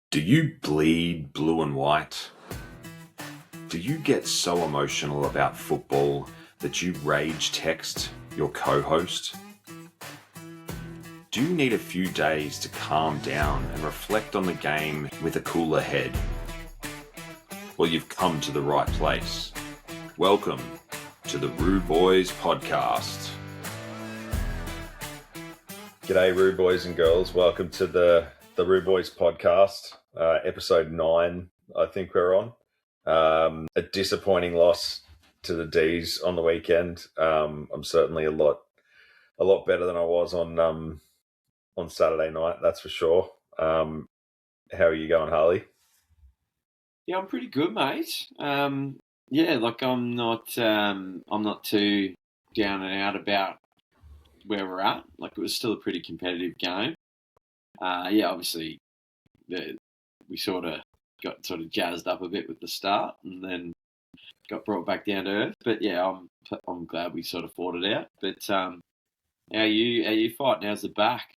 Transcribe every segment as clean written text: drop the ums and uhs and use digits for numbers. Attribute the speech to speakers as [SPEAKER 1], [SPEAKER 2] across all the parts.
[SPEAKER 1] Do you bleed blue and white? Do you get so emotional about football that you rage text your co-host? Do you need a few days to calm down and reflect on the game with a cooler head? Well, you've come to the right place. Welcome to the Roo Boys podcast. G'day, Roo Boys and girls. Welcome to the Roo Boys podcast, episode 9, I think we're on. A disappointing loss to the Dees on the weekend. I'm certainly a lot better than I was on Saturday night, that's for sure. How are you going, Harley?
[SPEAKER 2] Yeah, I'm pretty good, mate. I'm not too down and out about where we're at. Like, it was still a pretty competitive game. Obviously, we sort of got jazzed up a bit with the start, and then got brought back down to earth. But yeah, I'm glad we sort of fought it out. But how you fighting? How's the back?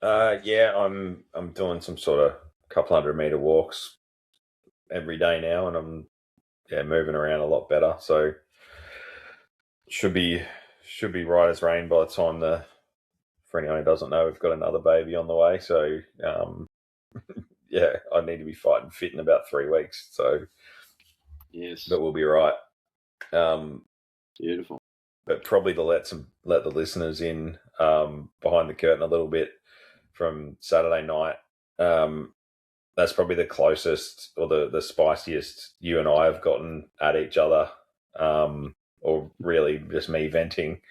[SPEAKER 1] I'm doing some sort of couple 100-meter walks every day now, and I'm moving around a lot better. So should be right as rain by the time for anyone who doesn't know, we've got another baby on the way. So I need to be fighting fit in about 3 weeks. So
[SPEAKER 2] yes,
[SPEAKER 1] but we'll be right.
[SPEAKER 2] Beautiful.
[SPEAKER 1] But probably to let the listeners in behind the curtain a little bit from Saturday night. That's probably the closest or the spiciest you and I have gotten at each other, or really just me venting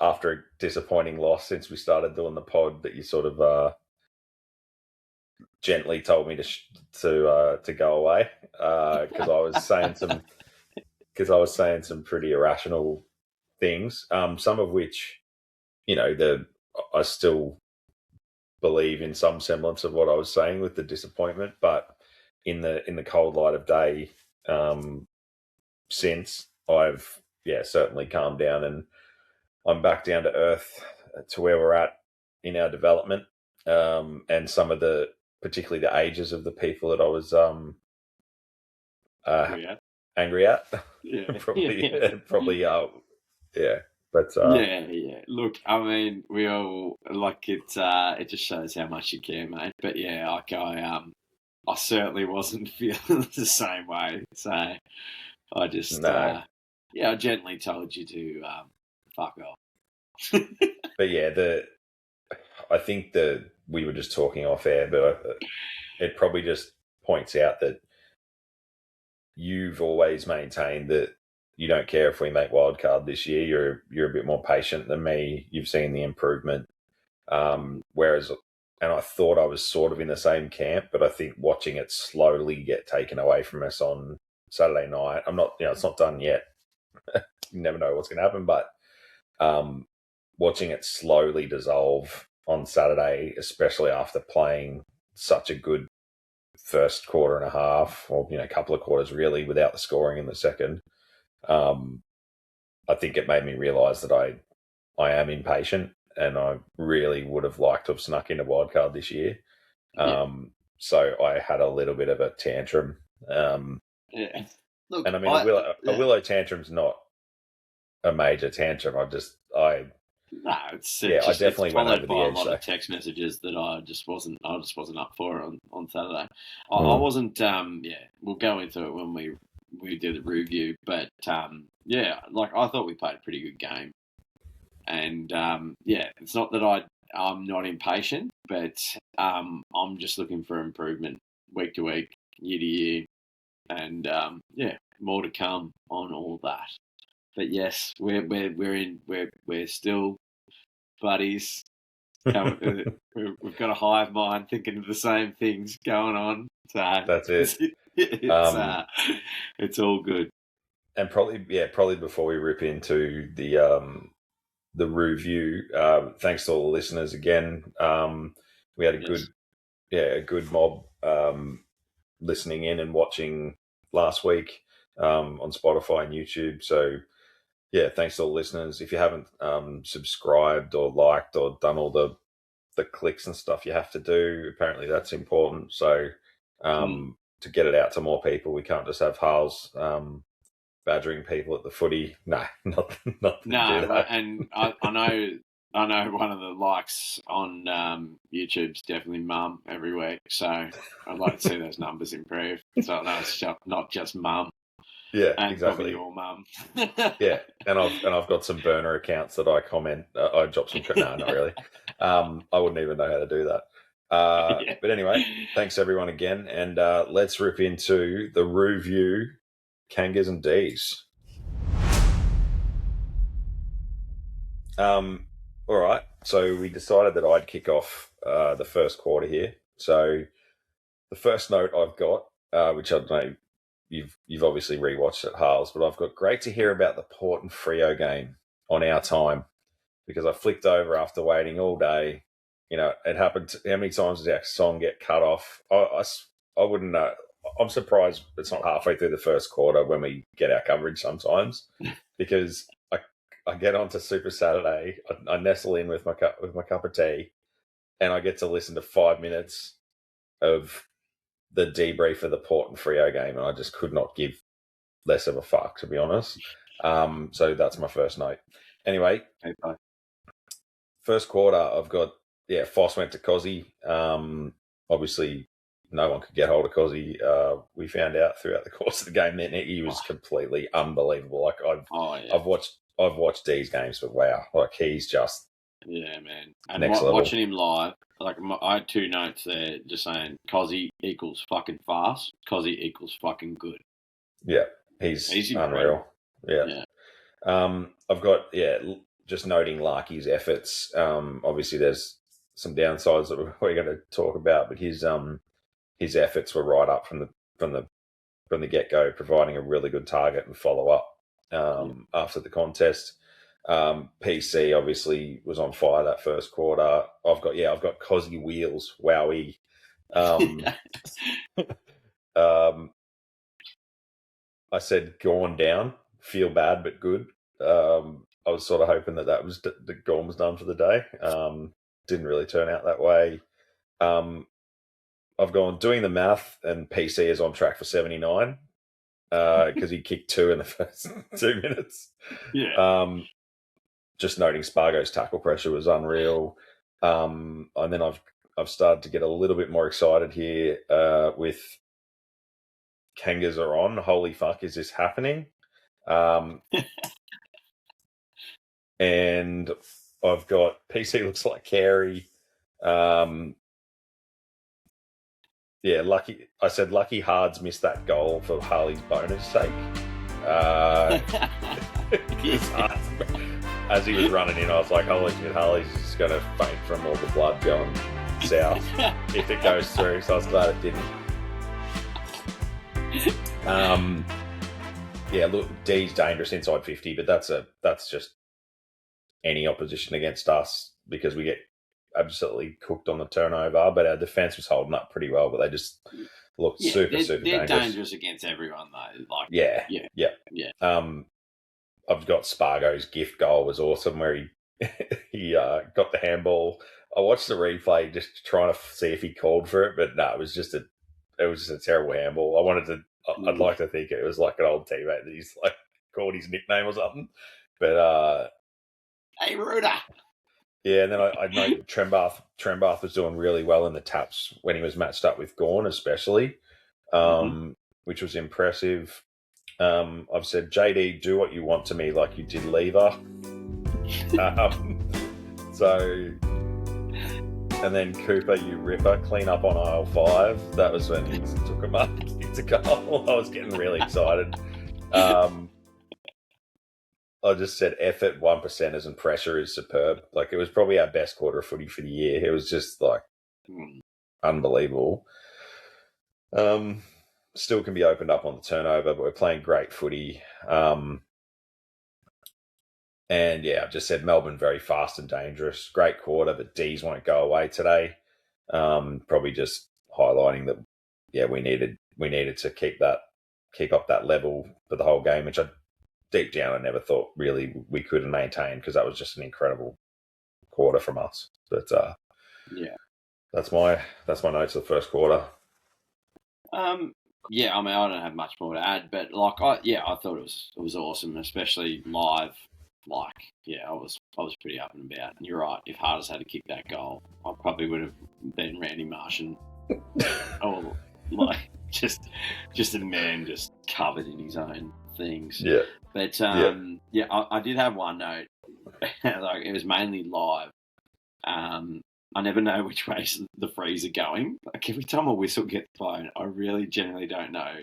[SPEAKER 1] after a disappointing loss since we started doing the pod, that you sort of gently told me to go away because I was saying some pretty irrational things, some of which, I still believe in some semblance of what I was saying with the disappointment, but in the cold light of day, since I've certainly calmed down, and I'm back down to earth to where we're at in our development, and some of particularly the ages of the people that I was angry at.
[SPEAKER 2] Yeah,
[SPEAKER 1] probably. But
[SPEAKER 2] Look, I mean, we all like it. It just shows how much you care, mate. But yeah, like I certainly wasn't feeling the same way. So I just, I gently told you to fuck off.
[SPEAKER 1] But yeah, I think that we were just talking off air, but it probably just points out that you've always maintained that you don't care if we make wildcard this year. You're a bit more patient than me. You've seen the improvement. Whereas, and I thought I was sort of in the same camp, but I think watching it slowly get taken away from us on Saturday night, I'm not, it's not done yet. You never know what's going to happen, but watching it slowly dissolve on Saturday, especially after playing such a good first quarter and a half, or a couple of quarters really, without the scoring in the second, I think it made me realise that I am impatient, and I really would have liked to have snuck into wildcard this year. So I had a little bit of a tantrum.
[SPEAKER 2] Look,
[SPEAKER 1] and I mean, a Willow tantrum's not a major tantrum. I definitely went over the edge.
[SPEAKER 2] A lot of text messages that I just wasn't up for on Saturday. I wasn't. We'll go into it when we do the review. But I thought we played a pretty good game. And it's not that I'm not impatient, but I'm just looking for improvement week to week, year to year, and more to come on all that. But yes, we're still buddies. We've got a hive mind thinking of the same things going on. So
[SPEAKER 1] that's it.
[SPEAKER 2] It's all good.
[SPEAKER 1] And probably before we rip into the review, thanks to all the listeners again. We had a good mob listening in and watching last week on Spotify and YouTube. So thanks to all the listeners. If you haven't subscribed or liked or done all the the clicks and stuff you have to do. Apparently, that's important. So to get it out to more people, we can't just have Harls badgering people at the footy. No, not do that.
[SPEAKER 2] And I know one of the likes on YouTube's definitely mum every week, so I'd like to see those numbers improve. So that's not just mum.
[SPEAKER 1] Yeah,
[SPEAKER 2] and
[SPEAKER 1] exactly.
[SPEAKER 2] Probably your mum.
[SPEAKER 1] Yeah, and I've got some burner accounts that I comment. I drop some. No, not really. I wouldn't even know how to do that. Yeah. But anyway, thanks everyone again, and let's rip into the review. Kangas and Dees. All right, so we decided that I'd kick off the first quarter here. So the first note I've got, which I don't know, you've obviously rewatched at Harls, but I've got great to hear about the Port and Freo game on our time, because I flicked over after waiting all day. You know, it happened. How many times does our song get cut off? I wouldn't know. I'm surprised it's not halfway through the first quarter when we get our coverage sometimes, because I get onto Super Saturday, I nestle in with my cup of tea, and I get to listen to 5 minutes of the debrief of the Port and Freo game, and I just could not give less of a fuck, to be honest. So that's my first note. Anyway,
[SPEAKER 2] okay.
[SPEAKER 1] First quarter, I've got Foss went to Cozzy. Obviously, no one could get hold of Cozzy. We found out throughout the course of the game that he was completely unbelievable. Like I've watched Dees games, but wow, like he's just
[SPEAKER 2] man. And watching him live, like I had 2 notes there, just saying Cozzy equals fucking fast, Cozzy equals fucking good.
[SPEAKER 1] Yeah, he's unreal. Yeah. I've got just noting Larky's efforts. Obviously, there's some downsides that we're going to talk about, but his efforts were right up from the get go, providing a really good target and follow up after the contest. PC obviously was on fire that first quarter. I've got Cozzy wheels. Wowie. I said Gorn down. Feel bad but good. I was sort of hoping that was the Gorn was done for the day. Didn't really turn out that way. I've gone doing the math, and PC is on track for 79 because he kicked 2 in the first 2 minutes.
[SPEAKER 2] Yeah.
[SPEAKER 1] Just noting Spargo's tackle pressure was unreal. And then I've started to get a little bit more excited here with Kangas are on. Holy fuck, is this happening? And I've got PC looks like Carey. Lucky. I said Lucky Hards missed that goal for Harley's bonus sake. As he was running in, I was like, holy shit, Harley's just going to faint from all the blood going south if it goes through. So I was glad it didn't. Look, D's dangerous inside 50, but that's just any opposition against us, because we get absolutely cooked on the turnover, but our defence was holding up pretty well, but they just looked super
[SPEAKER 2] they're
[SPEAKER 1] dangerous.
[SPEAKER 2] Dangerous against everyone, though. Like,
[SPEAKER 1] yeah. I've got Spargo's gift goal was awesome, where he got the handball. I watched the replay just trying to see if he called for it, but no, it was just a terrible handball. I'd like to think it was like an old teammate that he's like called his nickname or something, but
[SPEAKER 2] hey, Ruda.
[SPEAKER 1] Yeah, and then I know Trembath was doing really well in the taps when he was matched up with Gorn, especially, which was impressive. I've said, JD, do what you want to me like you did Lever. And then Cooper, you ripper, clean up on aisle 5. That was when he took him up into goal. I was getting really excited. I just said effort, 1%ers, and pressure is superb. Like, it was probably our best quarter of footy for the year. It was just like unbelievable. Still can be opened up on the turnover, but we're playing great footy. And I've just said Melbourne very fast and dangerous. Great quarter, but Dees won't go away today. Probably just highlighting that we needed to keep up that level for the whole game, which deep down I never thought really we could maintain, because that was just an incredible quarter from us. But
[SPEAKER 2] Yeah.
[SPEAKER 1] That's my notes of the first quarter.
[SPEAKER 2] Yeah, I mean, I don't have much more to add, but like, I thought it was awesome, especially live. Like, yeah, I was pretty up and about. And you're right. If Harders had to kick that goal, I probably would have been Randy Martian, or like just a man just covered in his own things.
[SPEAKER 1] Yeah.
[SPEAKER 2] But I did have one note. Like, it was mainly live. I never know which way the frees are going. Like, every time a whistle gets blown, I really generally don't know.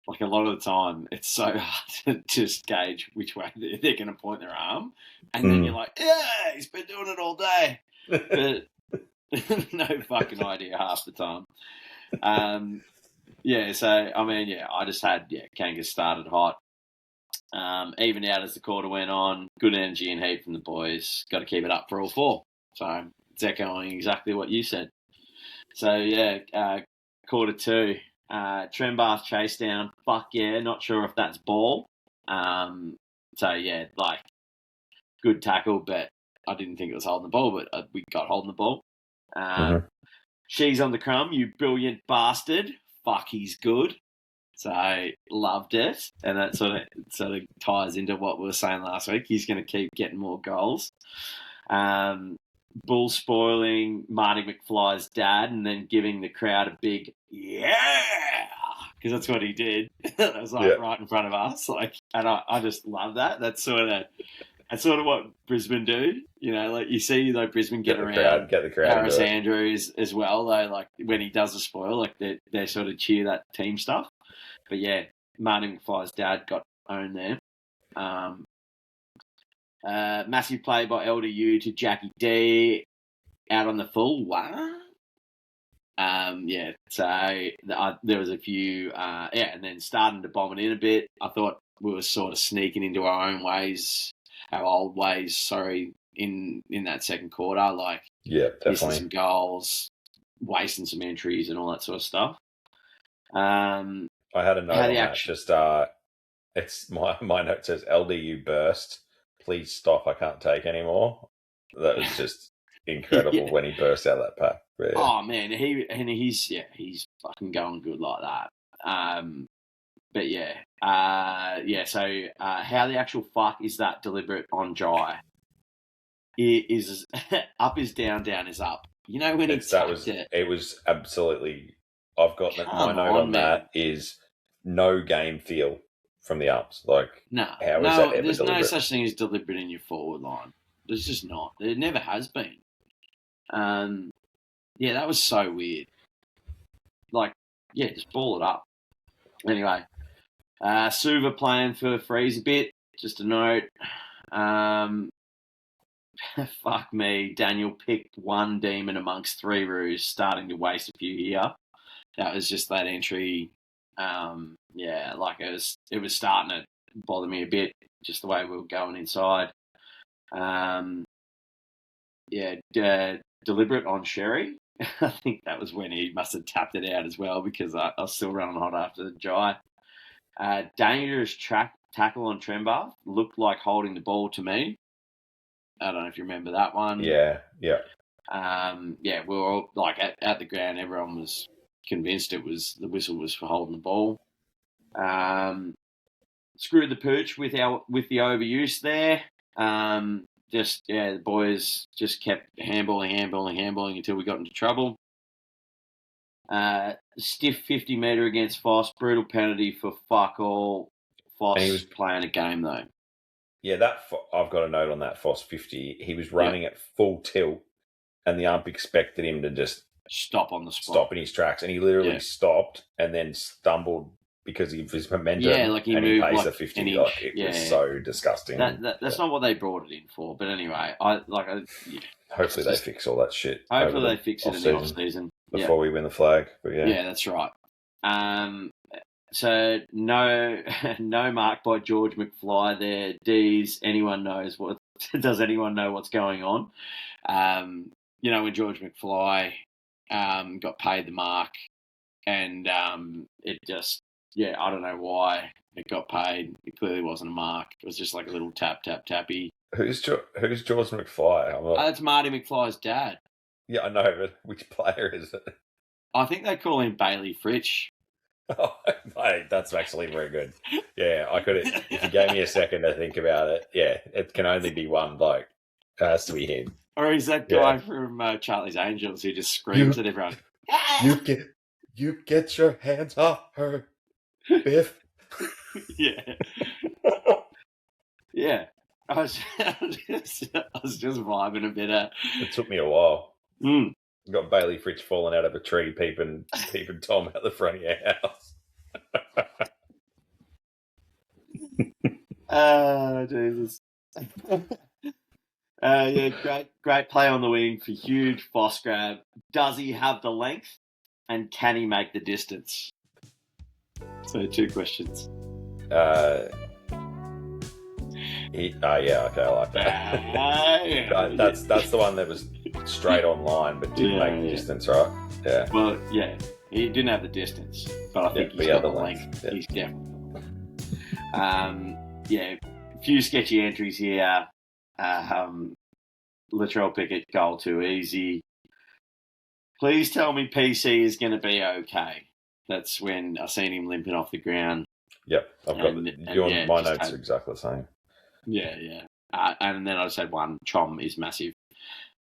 [SPEAKER 2] Like, a lot of the time, it's so hard to just gauge which way they're going to point their arm. And then you're like, yeah, he's been doing it all day. But no fucking idea half the time. So, I mean, I just had, Kangas started hot. Even out as the quarter went on, good energy and heat from the boys. Got to keep it up for all four. So it's echoing exactly what you said. So quarter two, Trembath chase down. Fuck yeah, not sure if that's ball. Like, good tackle, but I didn't think it was holding the ball, but we got holding the ball. She's on the crumb, you brilliant bastard. Fuck, he's good. So loved it, and that sort of ties into what we were saying last week. He's going to keep getting more goals. Bull spoiling Marty McFly's dad, and then giving the crowd a big yeah, because that's what he did. That was right in front of us. Like, and I just love that. That's sort of what Brisbane do. You know, like, you see like Brisbane get around Harris Andrews as well. Though, like, when he does a spoil, like they sort of cheer that team stuff. But yeah, Martin McFly's dad got owned there. Massive play by LDU to Jackie D out on the full. What? So there was a few, and then starting to bomb it in a bit. I thought we were sort of sneaking into our old ways, in that second quarter. Like,
[SPEAKER 1] definitely.
[SPEAKER 2] Missing some goals, wasting some entries and all that sort of stuff.
[SPEAKER 1] I had a note on that. Just it's my note says LDU burst. Please stop. I can't take anymore. That was just incredible when he burst out of that pack. Yeah.
[SPEAKER 2] Oh man, he's fucking going good like that. So how the actual fuck is that deliberate on Jai? It is up is down, down is up. You know when
[SPEAKER 1] it was absolutely. I've got my note on that is no game feel from the ups. Like,
[SPEAKER 2] that
[SPEAKER 1] ever
[SPEAKER 2] there's
[SPEAKER 1] deliberate?
[SPEAKER 2] No such thing as deliberate in your forward line. There's just not. There never has been. That was so weird. Like, just ball it up. Anyway, Suva playing for freeze a bit. Just a note. Fuck me. Daniel picked one demon amongst three roos, starting to waste a few here. That was just that entry. It was starting to bother me a bit, just the way we were going inside. Deliberate on Sherry. I think that was when he must have tapped it out as well, because I was still running hot after the Jai. Dangerous tackle on Trembath. Looked like holding the ball to me. I don't know if you remember that one.
[SPEAKER 1] Yeah.
[SPEAKER 2] We were all, like, at the ground, everyone was convinced the whistle was for holding the ball. Screwed the pooch with the overuse there. The boys just kept handballing until we got into trouble. Stiff 50 metre against Foss, brutal penalty for fuck all. Foss was playing a game though.
[SPEAKER 1] Yeah, I've got a note on that Foss 50. He was running at full tilt, and the ump expected him to just
[SPEAKER 2] stop on the spot,
[SPEAKER 1] stop in his tracks, and he literally stopped and then stumbled because of his momentum.
[SPEAKER 2] Yeah, like he moved,
[SPEAKER 1] he pays
[SPEAKER 2] like
[SPEAKER 1] a 50. It was so disgusting.
[SPEAKER 2] That's not what they brought it in for. But anyway,
[SPEAKER 1] hopefully they fix all that shit.
[SPEAKER 2] Hopefully they fix it in the off season
[SPEAKER 1] before we win the flag. But
[SPEAKER 2] yeah, that's right. So no mark by George McFly there. Dees, does anyone know what's going on? When George McFly got paid the mark, and it just, I don't know why it got paid. It clearly wasn't a mark. It was just like a little tap, tap, tappy.
[SPEAKER 1] Who's George McFly?
[SPEAKER 2] That's Marty McFly's dad.
[SPEAKER 1] Yeah, I know, but which player is it?
[SPEAKER 2] I think they call him Bailey Fritsch.
[SPEAKER 1] Oh, mate, that's actually very good. Yeah, I could. If you gave me a second to think about it, yeah, it can only be one bloke. It has to be him.
[SPEAKER 2] Or is that
[SPEAKER 1] Yeah.
[SPEAKER 2] guy from Charlie's Angels who just screams
[SPEAKER 1] You,
[SPEAKER 2] at everyone?
[SPEAKER 1] you get your hands off her, Biff.
[SPEAKER 2] Yeah. Yeah. I was just vibing a bit.
[SPEAKER 1] It took me a while.
[SPEAKER 2] Mm.
[SPEAKER 1] Got Bailey Fritsch falling out of a tree, peeping Tom out the front of your house.
[SPEAKER 2] Jesus. Yeah, great play on the wing for huge boss grab. Does he have the length, and can he make the distance? So 2 questions.
[SPEAKER 1] Yeah, okay, I like that.
[SPEAKER 2] Yeah.
[SPEAKER 1] That's the one that was straight on line, but didn't make the distance, right? Yeah.
[SPEAKER 2] Well, yeah, he didn't have the distance, but I think he's got the length.
[SPEAKER 1] Yeah.
[SPEAKER 2] He's definitely. Yeah, a few sketchy entries here. Latrell Pickett, goal too easy. Please tell me PC is going to be okay. That's when I seen him limping off the ground.
[SPEAKER 1] Yep, I've got my notes are exactly the same.
[SPEAKER 2] Yeah. And then I just had one. Chom is massive.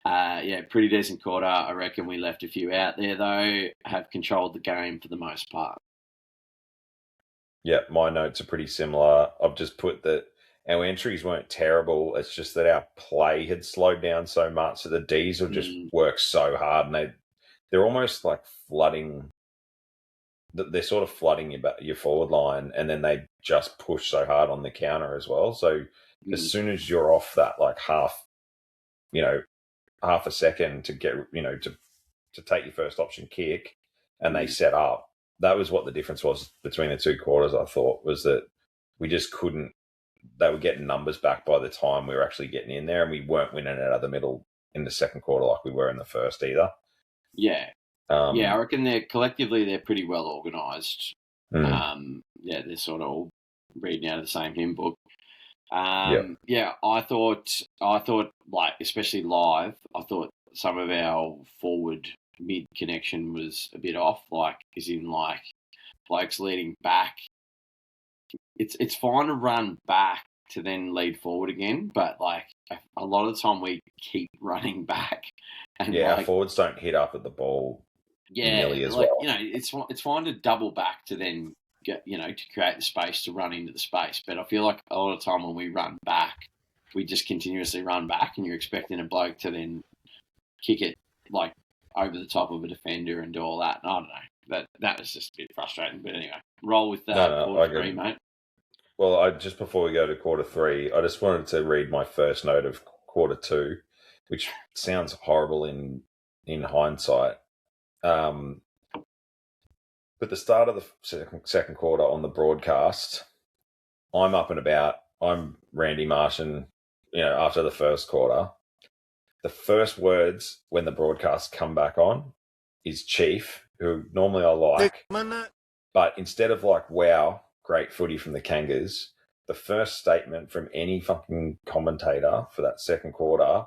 [SPEAKER 2] Yeah, pretty decent quarter. I reckon we left a few out there, though. Have controlled the game for the most part.
[SPEAKER 1] Yeah, my notes are pretty similar. I've just put that our entries weren't terrible. It's just that our play had slowed down so much. So the Dees will just work so hard, and they're almost like flooding. They're sort of flooding your forward line, and then they just push so hard on the counter as well. So as soon as you're off that like half a second to get to take your first option kick, and they set up. That was what the difference was between the 2 quarters. I thought was that we just couldn't. They were getting numbers back by the time we were actually getting in there, and we weren't winning out of the middle in the second quarter like we were in the first either.
[SPEAKER 2] Yeah. I reckon they're pretty well organised. Yeah, they're sort of all reading out of the same hymn book. Yeah, I thought like, especially live, I thought some of our forward mid connection was a bit off. Like, as in like blokes leading back. It's fine to run back to then lead forward again, but like a lot of the time we keep running back. And
[SPEAKER 1] our forwards don't hit up at the ball. Nearly as well.
[SPEAKER 2] It's fine to double back to then get to create the space to run into the space. But I feel like a lot of the time when we run back, we just continuously run back, and you're expecting a bloke to then kick it like over the top of a defender and do all that. And I don't know. That was just a bit frustrating. But anyway, roll with that.
[SPEAKER 1] I agree,
[SPEAKER 2] mate.
[SPEAKER 1] Well, just before we go to quarter 3, I just wanted to read my first note of quarter 2, which sounds horrible in hindsight. But the start of the second quarter on the broadcast, I'm up and about. I'm Randy Martian, after the first quarter. The first words when the broadcast come back on is Chief, who normally I like. But instead of like, wow, great footy from the Kangas, the first statement from any fucking commentator for that second quarter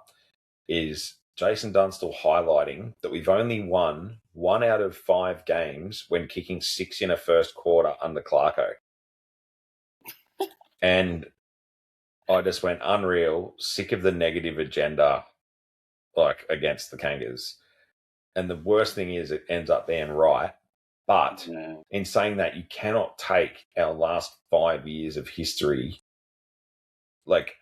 [SPEAKER 1] is Jason Dunstall highlighting that we've only won 1 out of 5 games when kicking 6 in a first quarter under Clarko. And I just went unreal, sick of the negative agenda, like against the Kangas. And the worst thing is it ends up being right. But in saying that, you cannot take our last 5 years of history like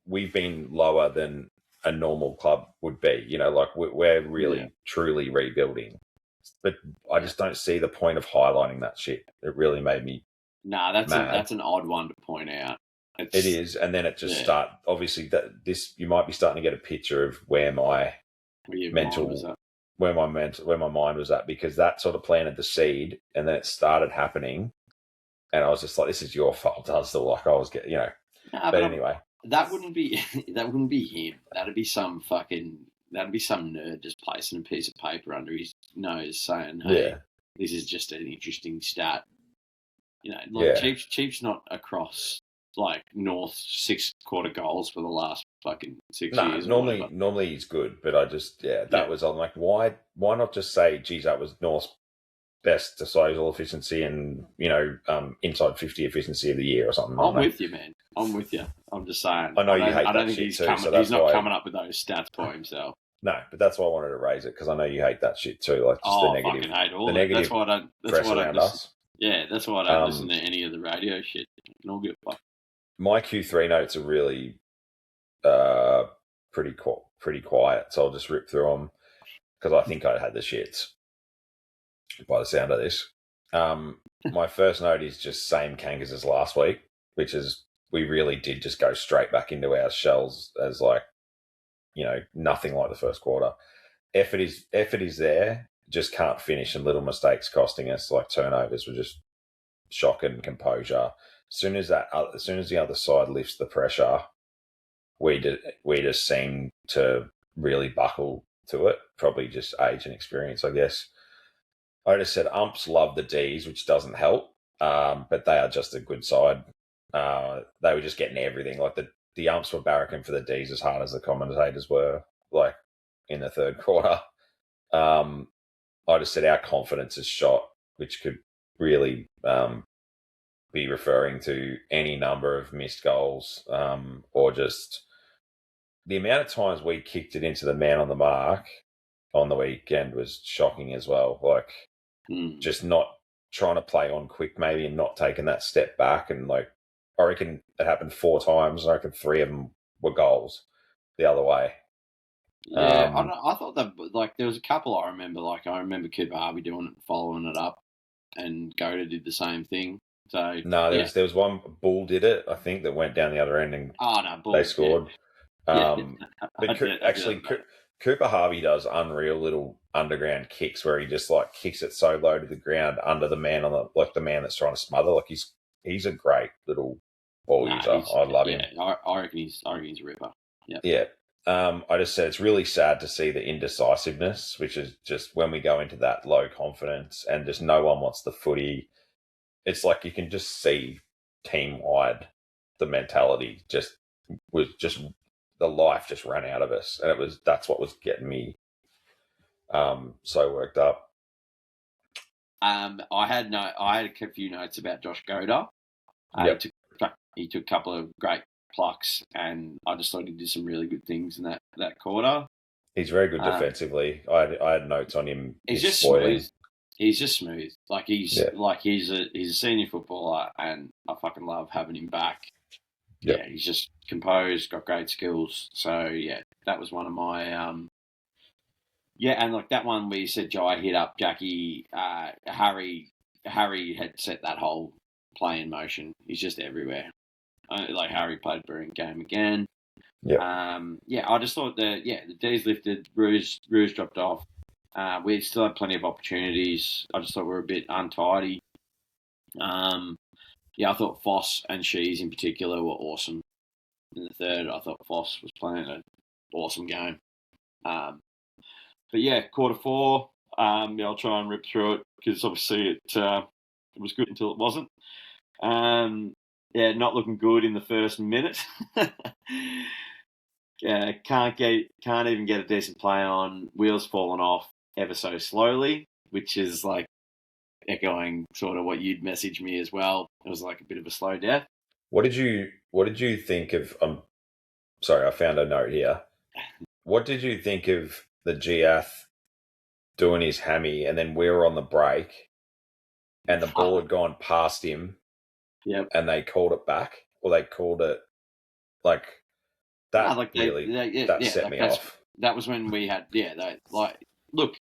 [SPEAKER 1] we've been lower than a normal club would be, like we're really truly rebuilding. But I just don't see the point of highlighting that shit. It really made me
[SPEAKER 2] that's an odd one to point out.
[SPEAKER 1] It is, and then it just obviously you might be starting to get a picture of where my mind was at, because that sort of planted the seed, and then it started happening, and I was just like, this is your fault. I was still like, I was getting, but anyway.
[SPEAKER 2] That wouldn't be him. That'd be some nerd just placing a piece of paper under his nose saying, "Hey, this is just an interesting stat." Chief's not across like North 6-quarter goals for the last fucking 6
[SPEAKER 1] No,
[SPEAKER 2] years.
[SPEAKER 1] normally he's good, but I just was I'm like, why not just say, geez, that was North's best disposal efficiency and inside 50 efficiency of the year or something.
[SPEAKER 2] I'm with you, man. I'm with you. I'm just saying.
[SPEAKER 1] I know you hate
[SPEAKER 2] I don't
[SPEAKER 1] that
[SPEAKER 2] think
[SPEAKER 1] shit
[SPEAKER 2] he's
[SPEAKER 1] too,
[SPEAKER 2] coming.
[SPEAKER 1] so that's
[SPEAKER 2] he's not
[SPEAKER 1] why
[SPEAKER 2] coming up with those stats by himself.
[SPEAKER 1] No, but that's why I wanted to raise it because I know you hate that shit too, like just the negative.
[SPEAKER 2] I fucking hate all
[SPEAKER 1] the negative
[SPEAKER 2] that's why I don't. That's
[SPEAKER 1] press
[SPEAKER 2] why I don't
[SPEAKER 1] around
[SPEAKER 2] listen.
[SPEAKER 1] us.
[SPEAKER 2] Yeah, that's why I don't listen to any of the radio shit. I'll give a fuck.
[SPEAKER 1] My Q3 notes are really pretty quiet, so I'll just rip through them because I think I had the shits by the sound of this. My first note is just same Kangas as last week, which is we really did just go straight back into our shells as like, nothing like the first quarter. Effort is there, just can't finish, and little mistakes costing us, like turnovers were just shocking. Composure. As soon as the other side lifts the pressure, we just seem to really buckle to it. Probably just age and experience, I guess. I just said umps love the Dees, which doesn't help, but they are just a good side. They were just getting everything. Like the umps were barracking for the Dees as hard as the commentators were, like in the third quarter. I just said our confidence is shot, which could really be referring to any number of missed goals or just the amount of times we kicked it into the man on the mark on the weekend was shocking as well. Like just not trying to play on quick maybe and not taking that step back. And like, I reckon it happened 4 times. I reckon 3 of them were goals the other way.
[SPEAKER 2] Yeah, I thought that like there was a couple I remember. Like I remember Cooper Harvey doing it, following it up, and Goda did the same thing. So
[SPEAKER 1] no, there was one Bull did it, I think, that went down the other end and
[SPEAKER 2] Bull,
[SPEAKER 1] they scored.
[SPEAKER 2] Yeah.
[SPEAKER 1] But Cooper Harvey does unreal little underground kicks where he just like kicks it so low to the ground under the man the man that's trying to smother. Like he's a great little ball user. I love him.
[SPEAKER 2] I reckon he's a ripper.
[SPEAKER 1] Yeah. I just said it's really sad to see the indecisiveness, which is just when we go into that low confidence and just no one wants the footy. It's like you can just see team wide the mentality was the life just ran out of us, and that's what was getting me so worked up.
[SPEAKER 2] I had a few notes about Josh Goda. He took a couple of great plucks, and I just thought he did some really good things in that quarter.
[SPEAKER 1] He's very good defensively. I had notes on him.
[SPEAKER 2] He's just smooth. He's just smooth. Like he's a senior footballer, and I fucking love having him back.
[SPEAKER 1] Yep.
[SPEAKER 2] Yeah, he's just composed, got great skills. So yeah, that was one of my and like that one where you said Jai hit up Jackie, Harry had set that whole play in motion. He's just everywhere. Like Harry played a brilliant game again.
[SPEAKER 1] Yeah.
[SPEAKER 2] I just thought the D's lifted, Rouge dropped off. We still had plenty of opportunities. I just thought we were a bit untidy. I thought Foss and Shees in particular were awesome. In the third, I thought Foss was playing an awesome game. But yeah, quarter 4, I'll try and rip through it because obviously it was good until it wasn't. Not looking good in the first minute. Can't even get a decent play on. Wheels falling off ever so slowly, which is like echoing sort of what you'd messaged me as well. It was like a bit of a slow death.
[SPEAKER 1] What did you think of? Sorry, I found a note here. What did you think of the Giath doing his hammy, and then we were on the break, and the ball had gone past him?
[SPEAKER 2] Yep.
[SPEAKER 1] And they called it back, or they called it like that. That set me off.
[SPEAKER 2] That was when we had look.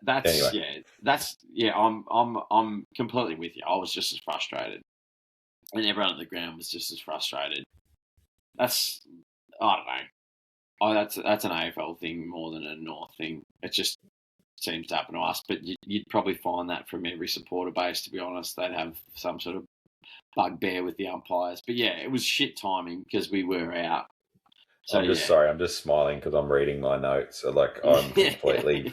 [SPEAKER 2] That's anyway. I'm completely with you. I was just as frustrated, and everyone at the ground was just as frustrated. I don't know. That's an AFL thing more than a North thing. It just seems to happen to us, but you'd probably find that from every supporter base. To be honest, they'd have some sort of bugbear with the umpires. But yeah, it was shit timing because we were out. So,
[SPEAKER 1] sorry. I'm just smiling because I'm reading my notes. So like I'm completely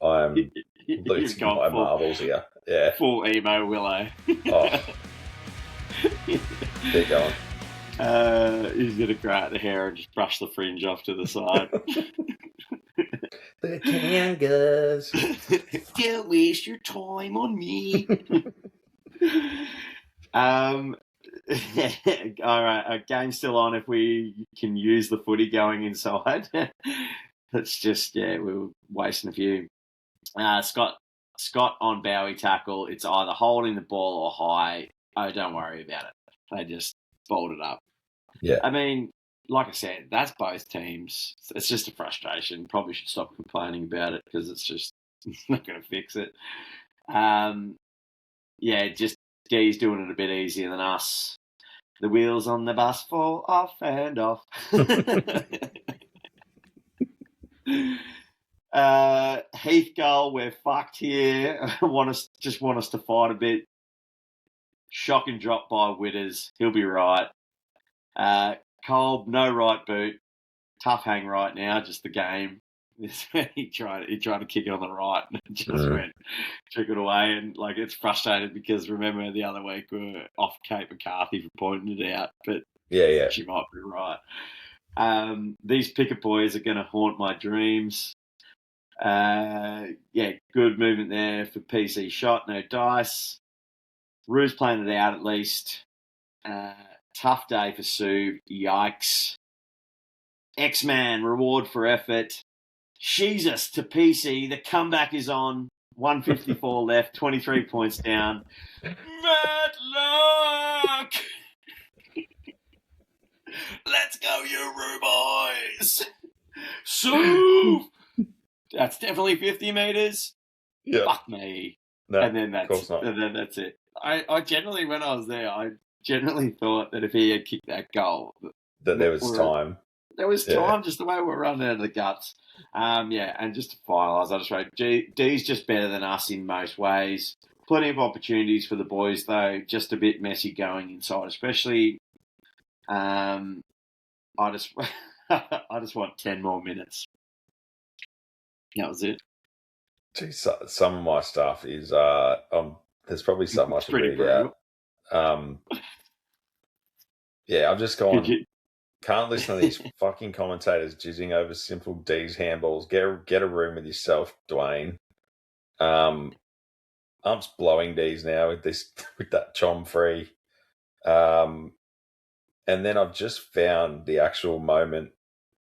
[SPEAKER 1] I'm losing my marbles here. Yeah.
[SPEAKER 2] Full emo Willow.
[SPEAKER 1] Oh. Keep going.
[SPEAKER 2] He's going to grow out the hair and just brush the fringe off to the side.
[SPEAKER 1] The Kangas.
[SPEAKER 2] Don't waste your time on me. All right, game's still on if we can use the footy going inside. That's just, we were wasting a few. Scott on Bowie tackle. It's either holding the ball or high. Oh, don't worry about it. They just balled it up.
[SPEAKER 1] Yeah.
[SPEAKER 2] I mean, like I said, that's both teams. It's just a frustration. Probably should stop complaining about it because it's just not going to fix it. Just Dees doing it a bit easier than us. The wheels on the bus fall off and off. Heath goal, we're fucked here. want us to fight a bit. Shock and drop by Witters. He'll be right. Kolb, no right boot. Tough hang right now, just the game. he tried to kick it on the right and it just took it away. And like it's frustrated because remember the other week we were off Kate McCarthy for pointing it out, but she might be right. These picket boys are going to haunt my dreams. Good movement there for PC shot, no dice. Roo's playing it out at least. Tough day for Sue. Yikes. X-Man, reward for effort. Jesus to PC. The comeback is on. 154 left, 23 points down. Matlock! Let's go, you Roo boys! Sue! That's definitely 50 metres.
[SPEAKER 1] Yeah.
[SPEAKER 2] Fuck me.
[SPEAKER 1] No,
[SPEAKER 2] and then that's it. I generally, when I was there, I generally thought that if he had kicked that goal,
[SPEAKER 1] that there was time.
[SPEAKER 2] There was time, just the way we're running out of the guts. And just to finalise, I just wrote, D's just better than us in most ways. Plenty of opportunities for the boys, though. Just a bit messy going inside, especially. I just want 10 more minutes. That was it.
[SPEAKER 1] Gee, some of my stuff is there's probably something I should read out. I've just gone. Can't listen to these fucking commentators jizzing over simple D's handballs. Get a room with yourself, Dwayne. I'm just blowing D's now with that chom free. And then I've just found the actual moment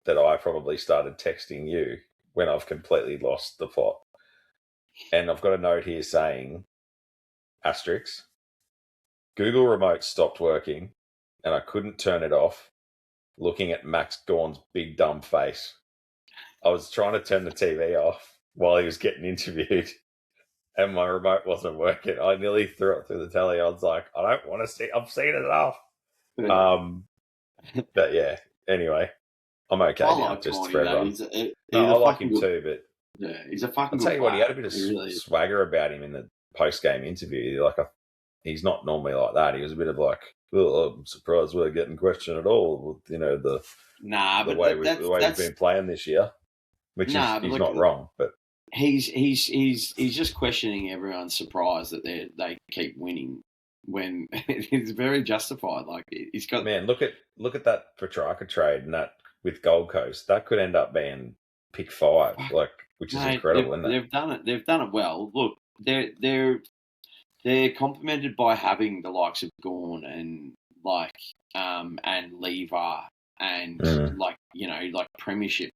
[SPEAKER 1] that I probably started texting you when I've completely lost the plot. And I've got a note here saying, asterisk, Google remote stopped working and I couldn't turn it off, looking at Max Gorn's big dumb face. I was trying to turn the TV off while he was getting interviewed and my remote wasn't working. I nearly threw it through the telly. I was like, I don't want to see, I've seen it enough. But yeah, anyway, I'm okay now, just for everyone. I like him too, but
[SPEAKER 2] yeah, he's a fucking.
[SPEAKER 1] I'll tell you what, he had a bit of swagger about him in the post-game interview. Like, he's not normally like that. He was a bit of like, well, I'm surprised we're getting questioned at all. You know, the way we've been playing this year, which he's not wrong, but
[SPEAKER 2] he's just questioning everyone's surprise that they keep winning when it's very justified. Like he's got
[SPEAKER 1] look at that Petrarca trade and that with Gold Coast that could end up being pick 5, like. Which is incredible, isn't it?
[SPEAKER 2] They've done it well. Look, they're complemented by having the likes of Gorn and and Lever and like premiership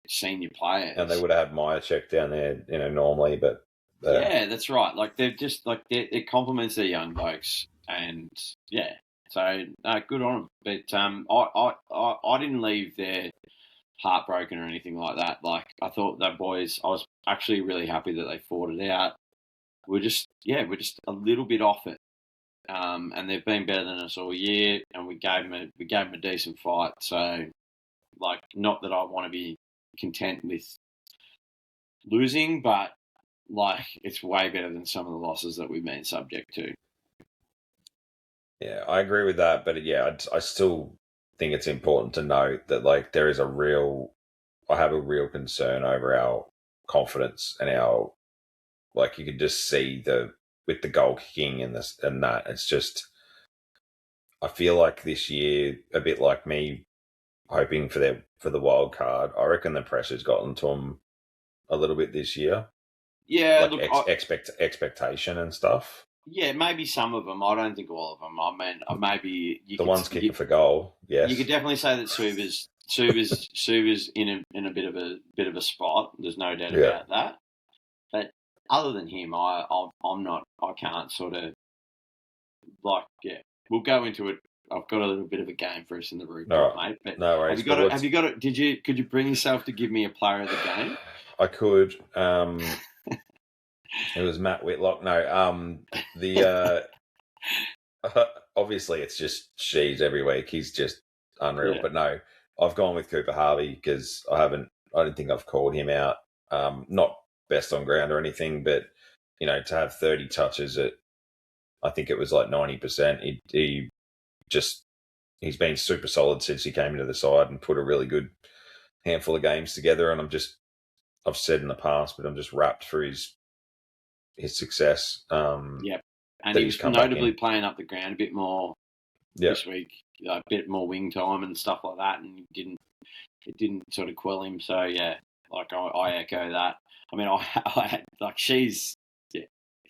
[SPEAKER 2] senior players.
[SPEAKER 1] And they would have had Myercheck down there, normally, but
[SPEAKER 2] yeah, that's right. Like they're just like it complements their young blokes, and so good on them. But I didn't leave there heartbroken or anything like that. Like I thought that boys, I was actually really happy that they fought it out. We're just a little bit off it, and they've been better than us all year, and we gave them a decent fight. So, like, not that I want to be content with losing, but like it's way better than some of the losses that we've been subject to.
[SPEAKER 1] Yeah, I agree with that, but I still think it's important to note that like I have a real concern over our confidence and our, like, you could just see with the goal kicking and that it's just, I feel like this year, a bit like me, hoping for the wild card. I reckon the pressure's gotten to them a little bit this year.
[SPEAKER 2] Yeah,
[SPEAKER 1] Like
[SPEAKER 2] look,
[SPEAKER 1] expectation and stuff.
[SPEAKER 2] yeah, maybe some of them. I don't think all of them. I mean, maybe
[SPEAKER 1] the ones kicking for goal. Yes,
[SPEAKER 2] you could definitely say that Suva's in a bit of a spot. There's no doubt about that. But other than him, I'm not. I can't sort of like. Yeah, we'll go into it. I've got a little bit of a game for us in the room, mate. But
[SPEAKER 1] no worries.
[SPEAKER 2] Have you got it? Could you bring yourself to give me a player of the game?
[SPEAKER 1] I could. It was Matt Whitlock. No, obviously it's just Sheeds every week. He's just unreal. Yeah. But no, I've gone with Cooper Harvey because I don't think I've called him out. Not best on ground or anything, but to have 30 touches at, I think it was like 90%. He's been super solid since he came into the side and put a really good handful of games together. And I've said in the past, but I'm just wrapped for his success.
[SPEAKER 2] Yep. And he's notably playing up the ground a bit more this week, a bit more wing time and stuff like that, and it didn't sort of quell him. So yeah, like I echo that. I mean, I had like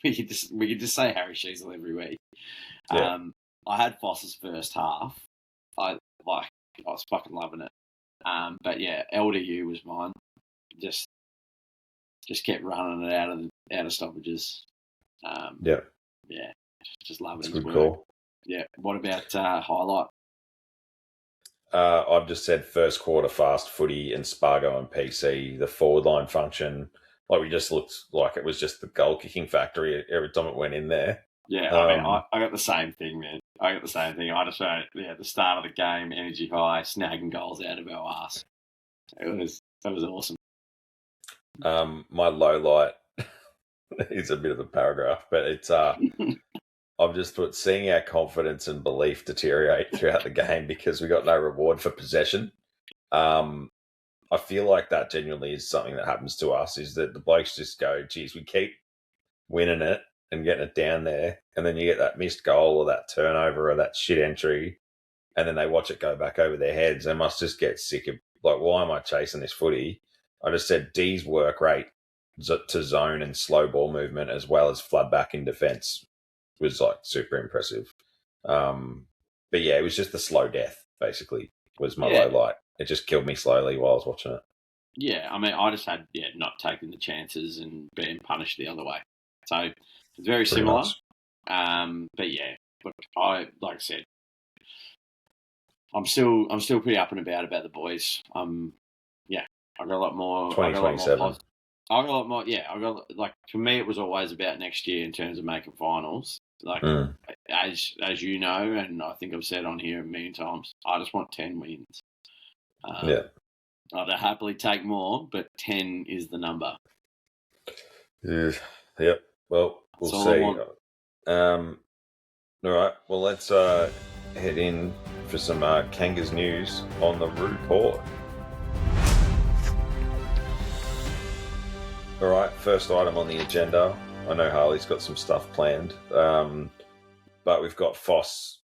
[SPEAKER 2] we could just say Harry Sheasel every week. Yeah. I had Foss's first half. I was fucking loving it. But yeah, LDU was mine. Just kept running it out of stoppages. Yeah, just loving his work. Cool. Yeah. What about highlight?
[SPEAKER 1] I've just said first quarter fast footy and Spargo and PC, the forward line function. Like we just looked like it was just the goal kicking factory every time it went in there.
[SPEAKER 2] Yeah, I mean, I got the same thing, man. I got the same thing. I just at the start of the game, energy high, snagging goals out of our ass. That was awesome.
[SPEAKER 1] My low light is a bit of a paragraph, but it's I've just put seeing our confidence and belief deteriorate throughout the game because we got no reward for possession. I feel like that genuinely is something that happens to us, is that the blokes just go, geez, we keep winning it and getting it down there, and then you get that missed goal or that turnover or that shit entry, and then they watch it go back over their heads. They must just get sick of, like, why am I chasing this footy? I just said Dees' work rate to zone and slow ball movement as well as flood back in defence was like super impressive. But yeah, it was just the slow death, basically, was my low light. It just killed me slowly while I was watching it.
[SPEAKER 2] Yeah, I mean, I just had not taking the chances and being punished the other way. So it's very pretty similar. But yeah, look, like I said, I'm still pretty up and about the boys. I got a lot more.
[SPEAKER 1] 2027.
[SPEAKER 2] I got a lot more. Yeah, I got like, for me, it was always about next year in terms of making finals. Like as you know, and I think I've said on here a million times, I just want 10 wins. I'd happily take more, but 10 is the number.
[SPEAKER 1] Yep. Well, we'll see. All right. Well, let's head in for some Kangas news on the report. All right. First item on the agenda. I know Harley's got some stuff planned, but we've got Foss.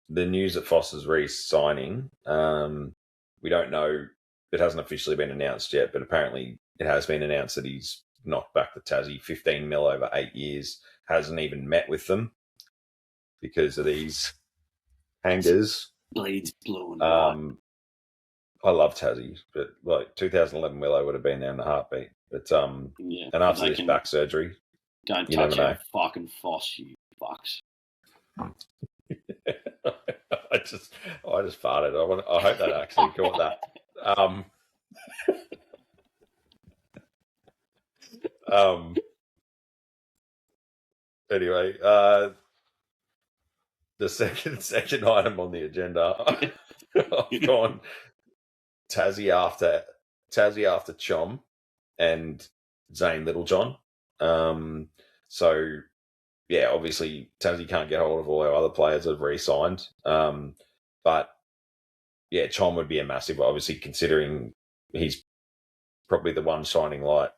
[SPEAKER 1] The news that Foss is re-signing. We don't know. It hasn't officially been announced yet, but apparently it has been announced that he's knocked back the Tassie, 15 mil over 8 years. Hasn't even met with them because of these hangers.
[SPEAKER 2] Bleeds blue and
[SPEAKER 1] white. I love Tassie, but like 2011 Willow would have been there in a heartbeat. But and after this back surgery,
[SPEAKER 2] don't touch our fucking Foss, you fucks.
[SPEAKER 1] I just farted. I hope that actually caught that. Anyway, the second item on the agenda, I've gone Tassie after Chom and Zane Littlejohn. So yeah, obviously Tassie can't get hold of all our other players that have re-signed. But yeah, Chom would be a massive, obviously, considering he's probably the one shining light,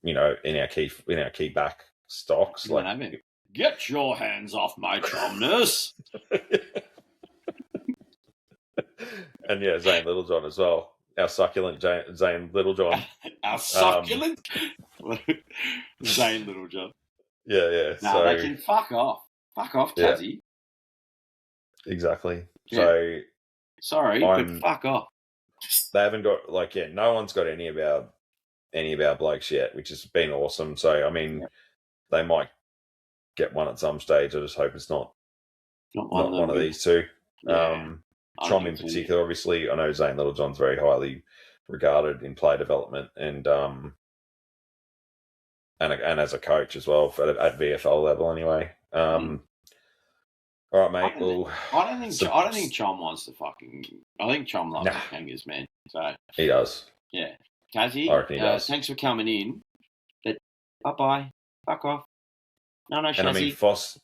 [SPEAKER 1] in our key back stocks.
[SPEAKER 2] Like, get your hands off my Chomness.
[SPEAKER 1] And yeah, Zane Littlejohn as well. Our succulent Zane Littlejohn.
[SPEAKER 2] Our succulent Zane Littlejohn.
[SPEAKER 1] Yeah.
[SPEAKER 2] No,
[SPEAKER 1] So
[SPEAKER 2] they can fuck off. Fuck off, Tassie.
[SPEAKER 1] Exactly.
[SPEAKER 2] Yeah.
[SPEAKER 1] So
[SPEAKER 2] sorry, but fuck off.
[SPEAKER 1] They haven't got no one's got any of our blokes yet, which has been awesome. So I mean, they might get one at some stage. I just hope it's not one of these two.
[SPEAKER 2] Yeah,
[SPEAKER 1] Chom in particular, obviously. I know Zane Littlejohn's very highly regarded in play development and as a coach as well at VFL level anyway. All right, mate.
[SPEAKER 2] I don't think Chom wants to fucking. I think Chom loves the Kangas, man. So
[SPEAKER 1] he does.
[SPEAKER 2] Yeah, Tassie.
[SPEAKER 1] I reckon he does.
[SPEAKER 2] Thanks for coming in. But bye. Fuck off. No, Shazzy.
[SPEAKER 1] And I mean, Foss.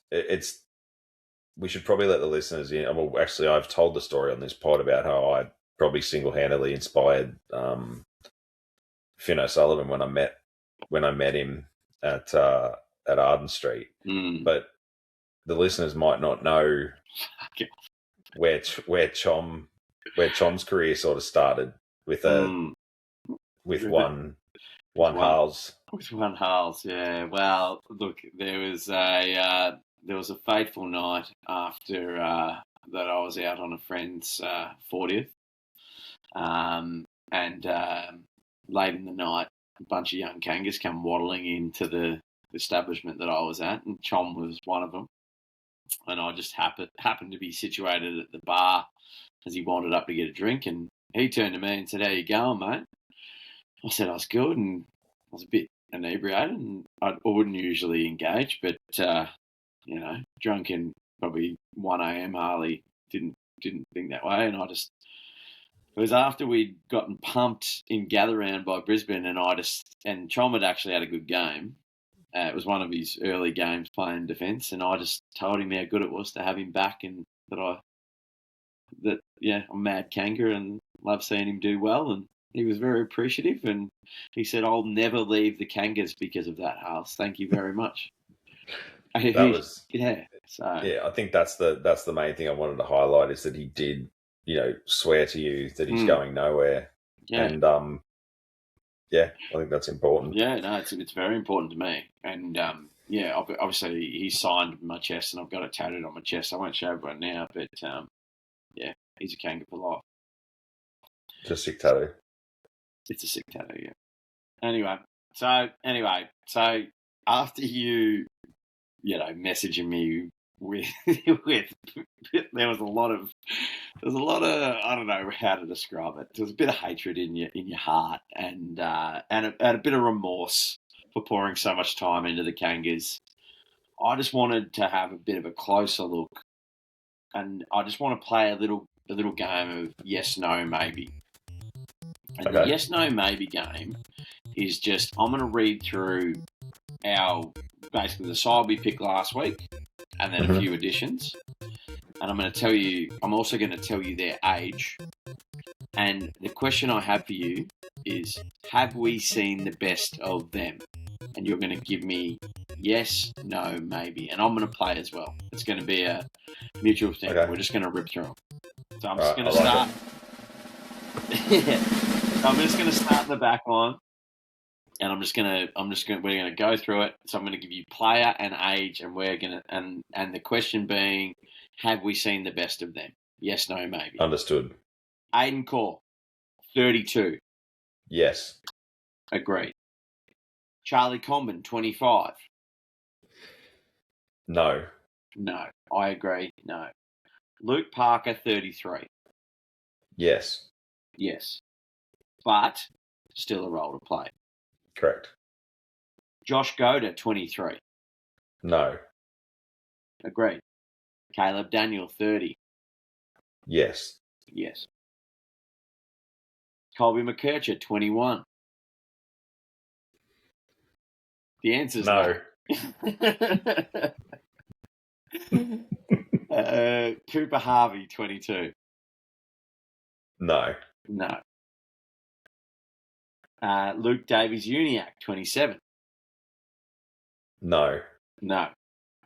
[SPEAKER 1] We should probably let the listeners in. Well, actually, I've told the story on this pod about how I probably single-handedly inspired Finn O'Sullivan when I met him at Arden Street. But the listeners might not know where Chom's career sort of started with one Harls.
[SPEAKER 2] With one Harls, yeah. Well, look, there was a fateful night after that I was out on a friend's 40th, and late in the night, a bunch of young Kangas come waddling into the establishment that I was at, and Chom was one of them. And I just happened to be situated at the bar as he wandered up to get a drink, and he turned to me and said, "How you going, mate?" I said I was good, and I was a bit inebriated, and I wouldn't usually engage, but drunk in probably 1 a.m. Harley didn't think that way, and it was after we'd gotten pumped in gather round by Brisbane, and Chom had actually had a good game. It was one of his early games playing defence, and I just told him how good it was to have him back, and I'm mad Kanga and love seeing him do well, and he was very appreciative, and he said, "I'll never leave the Kangas because of that, Harls. Thank you very much."
[SPEAKER 1] I think that's the main thing I wanted to highlight is that he did, swear to you that he's going nowhere. Yeah. And I think that's important.
[SPEAKER 2] Yeah, no, it's very important to me. And obviously he signed my chest, and I've got it tattooed on my chest. I won't show everyone now, but he's a Kanga for life.
[SPEAKER 1] It's a sick tattoo.
[SPEAKER 2] It's a sick tattoo, yeah. Anyway, so after you messaging me with there was a lot of I don't know how to describe it. There was a bit of hatred in your heart and a bit of remorse for pouring so much time into the Kangas. I just wanted to have a bit of a closer look, and I just want to play a little game of yes, no, maybe. And the yes, no, maybe game is just I'm going to read through basically the side we picked last week, and then a few additions. And I'm also going to tell you their age. And the question I have for you is, have we seen the best of them? And you're going to give me yes, no, maybe. And I'm going to play as well. It's going to be a mutual thing. Okay. We're just going to rip through them. So I'm just going to start. I'm just going to start in the back line. And we're going to go through it. So I'm going to give you player and age, and we're going to, and the question being, have we seen the best of them? Yes, no, maybe.
[SPEAKER 1] Understood.
[SPEAKER 2] Aiden Core, 32.
[SPEAKER 1] Yes.
[SPEAKER 2] Agreed. Charlie Comben, 25.
[SPEAKER 1] No.
[SPEAKER 2] No. I agree. No. Luke Parker, 33.
[SPEAKER 1] Yes.
[SPEAKER 2] Yes. But still a role to play.
[SPEAKER 1] Correct.
[SPEAKER 2] Josh Goda, 23.
[SPEAKER 1] No.
[SPEAKER 2] Agreed. Caleb Daniel, 30.
[SPEAKER 1] Yes.
[SPEAKER 2] Yes. Colby McKercher, 21. The answer's
[SPEAKER 1] no.
[SPEAKER 2] Cooper Harvey, 22.
[SPEAKER 1] No.
[SPEAKER 2] No. Luke Davies-Uniacke, 27.
[SPEAKER 1] No.
[SPEAKER 2] No.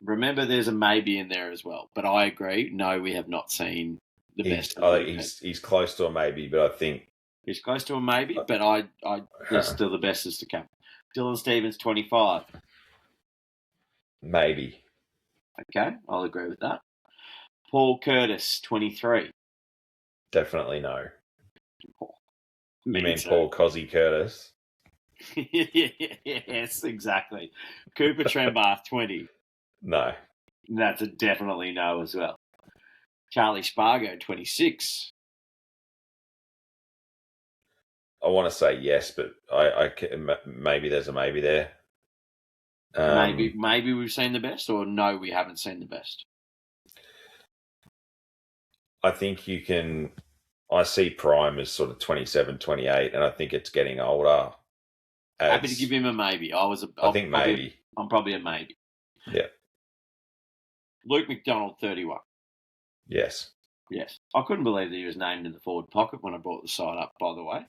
[SPEAKER 2] Remember, there's a maybe in there as well. But I agree. No, we have not seen the best.
[SPEAKER 1] He's close to a maybe, but I think
[SPEAKER 2] he's close to a maybe. But there's still the best is to come. Dylan Stevens, 25.
[SPEAKER 1] Maybe.
[SPEAKER 2] Okay, I'll agree with that. Paul Curtis, 23.
[SPEAKER 1] Definitely no.
[SPEAKER 2] You
[SPEAKER 1] mean Paul Cozzy Curtis?
[SPEAKER 2] Yes, exactly. Cooper Trembath, 20.
[SPEAKER 1] No.
[SPEAKER 2] That's a definitely no as well. Charlie Spargo, 26.
[SPEAKER 1] I want to say yes, but maybe there's a maybe there.
[SPEAKER 2] Maybe we've seen the best, or no, we haven't seen the best.
[SPEAKER 1] I think you can. I see Prime as sort of 27, 28, and I think it's getting older.
[SPEAKER 2] Happy to give him a maybe.
[SPEAKER 1] I think maybe.
[SPEAKER 2] I'm probably a maybe.
[SPEAKER 1] Yeah.
[SPEAKER 2] Luke McDonald, 31.
[SPEAKER 1] Yes.
[SPEAKER 2] Yes. I couldn't believe that he was named in the forward pocket when I brought the side up, by the way.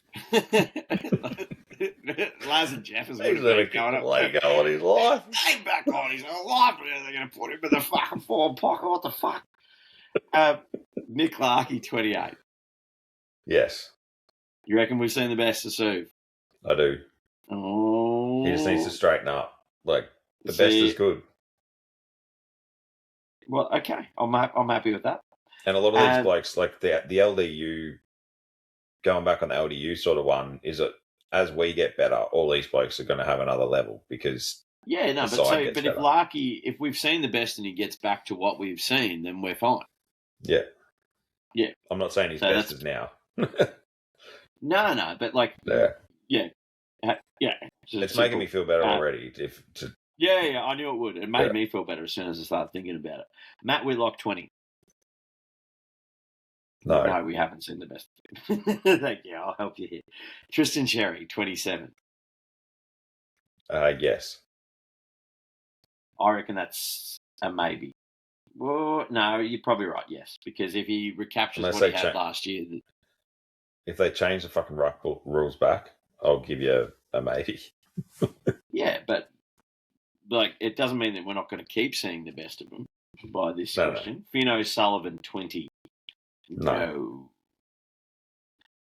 [SPEAKER 2] Laz and Jeff is
[SPEAKER 1] going to going up. Leg on his life.
[SPEAKER 2] Leg back on his life. They're going to put him in the fucking forward pocket. What the fuck? Nick Larkey, 28.
[SPEAKER 1] Yes.
[SPEAKER 2] You reckon we've seen the best of Suv?
[SPEAKER 1] I do.
[SPEAKER 2] Oh.
[SPEAKER 1] He just needs to straighten up. Like, the best is good.
[SPEAKER 2] Well, okay. I'm happy with that.
[SPEAKER 1] And a lot of these blokes, like the LDU, going back on the LDU sort of one, is that as we get better, all these blokes are going to have another level because
[SPEAKER 2] if we've seen the best and he gets back to what we've seen, then we're fine.
[SPEAKER 1] Yeah.
[SPEAKER 2] Yeah.
[SPEAKER 1] I'm not saying his best is now.
[SPEAKER 2] No, but like, yeah.
[SPEAKER 1] It's making me feel better already.
[SPEAKER 2] Yeah, I knew it would. It made me feel better as soon as I started thinking about it. Matt Whitlock, 20. No, we haven't seen the best of him. Thank you. I'll help you here. Tristan Sherry, 27.
[SPEAKER 1] Yes.
[SPEAKER 2] I reckon that's a maybe. Well, no, you're probably right, yes. Because if he recaptures what he had last year...
[SPEAKER 1] If they change the fucking ruck rules back, I'll give you a maybe.
[SPEAKER 2] Yeah, but like it doesn't mean that we're not going to keep seeing the best of them by this question. No. Fino Sullivan, 20. No.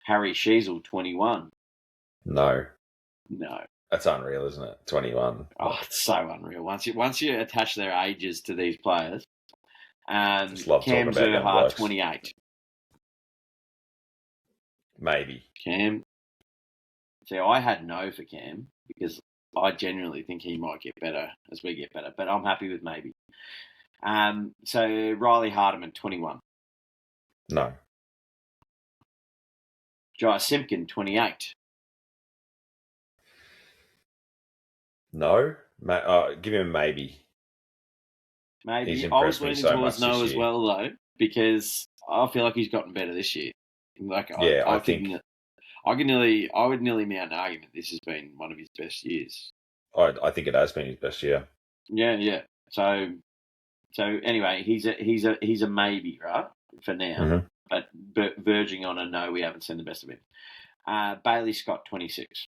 [SPEAKER 2] Harry Sheasel, 21.
[SPEAKER 1] No.
[SPEAKER 2] No.
[SPEAKER 1] That's unreal, isn't it? 21.
[SPEAKER 2] Oh, it's so unreal. Once you attach their ages to these players. Cam Zerha, 28.
[SPEAKER 1] Maybe.
[SPEAKER 2] Cam. See, I had no for Cam because I genuinely think he might get better as we get better, but I'm happy with maybe. So Riley Hardiman, 21.
[SPEAKER 1] No.
[SPEAKER 2] Jai Simpkin, 28.
[SPEAKER 1] No. Give him a maybe.
[SPEAKER 2] Maybe. I was leaning towards no as well, though, because I feel like he's gotten better this year. Like, I think I would nearly mount an argument this has been one of his best years.
[SPEAKER 1] I think it has been his best year.
[SPEAKER 2] Yeah. So anyway, he's a maybe, right, for now, but verging on a no. We haven't seen the best of him. Bailey Scott, 26.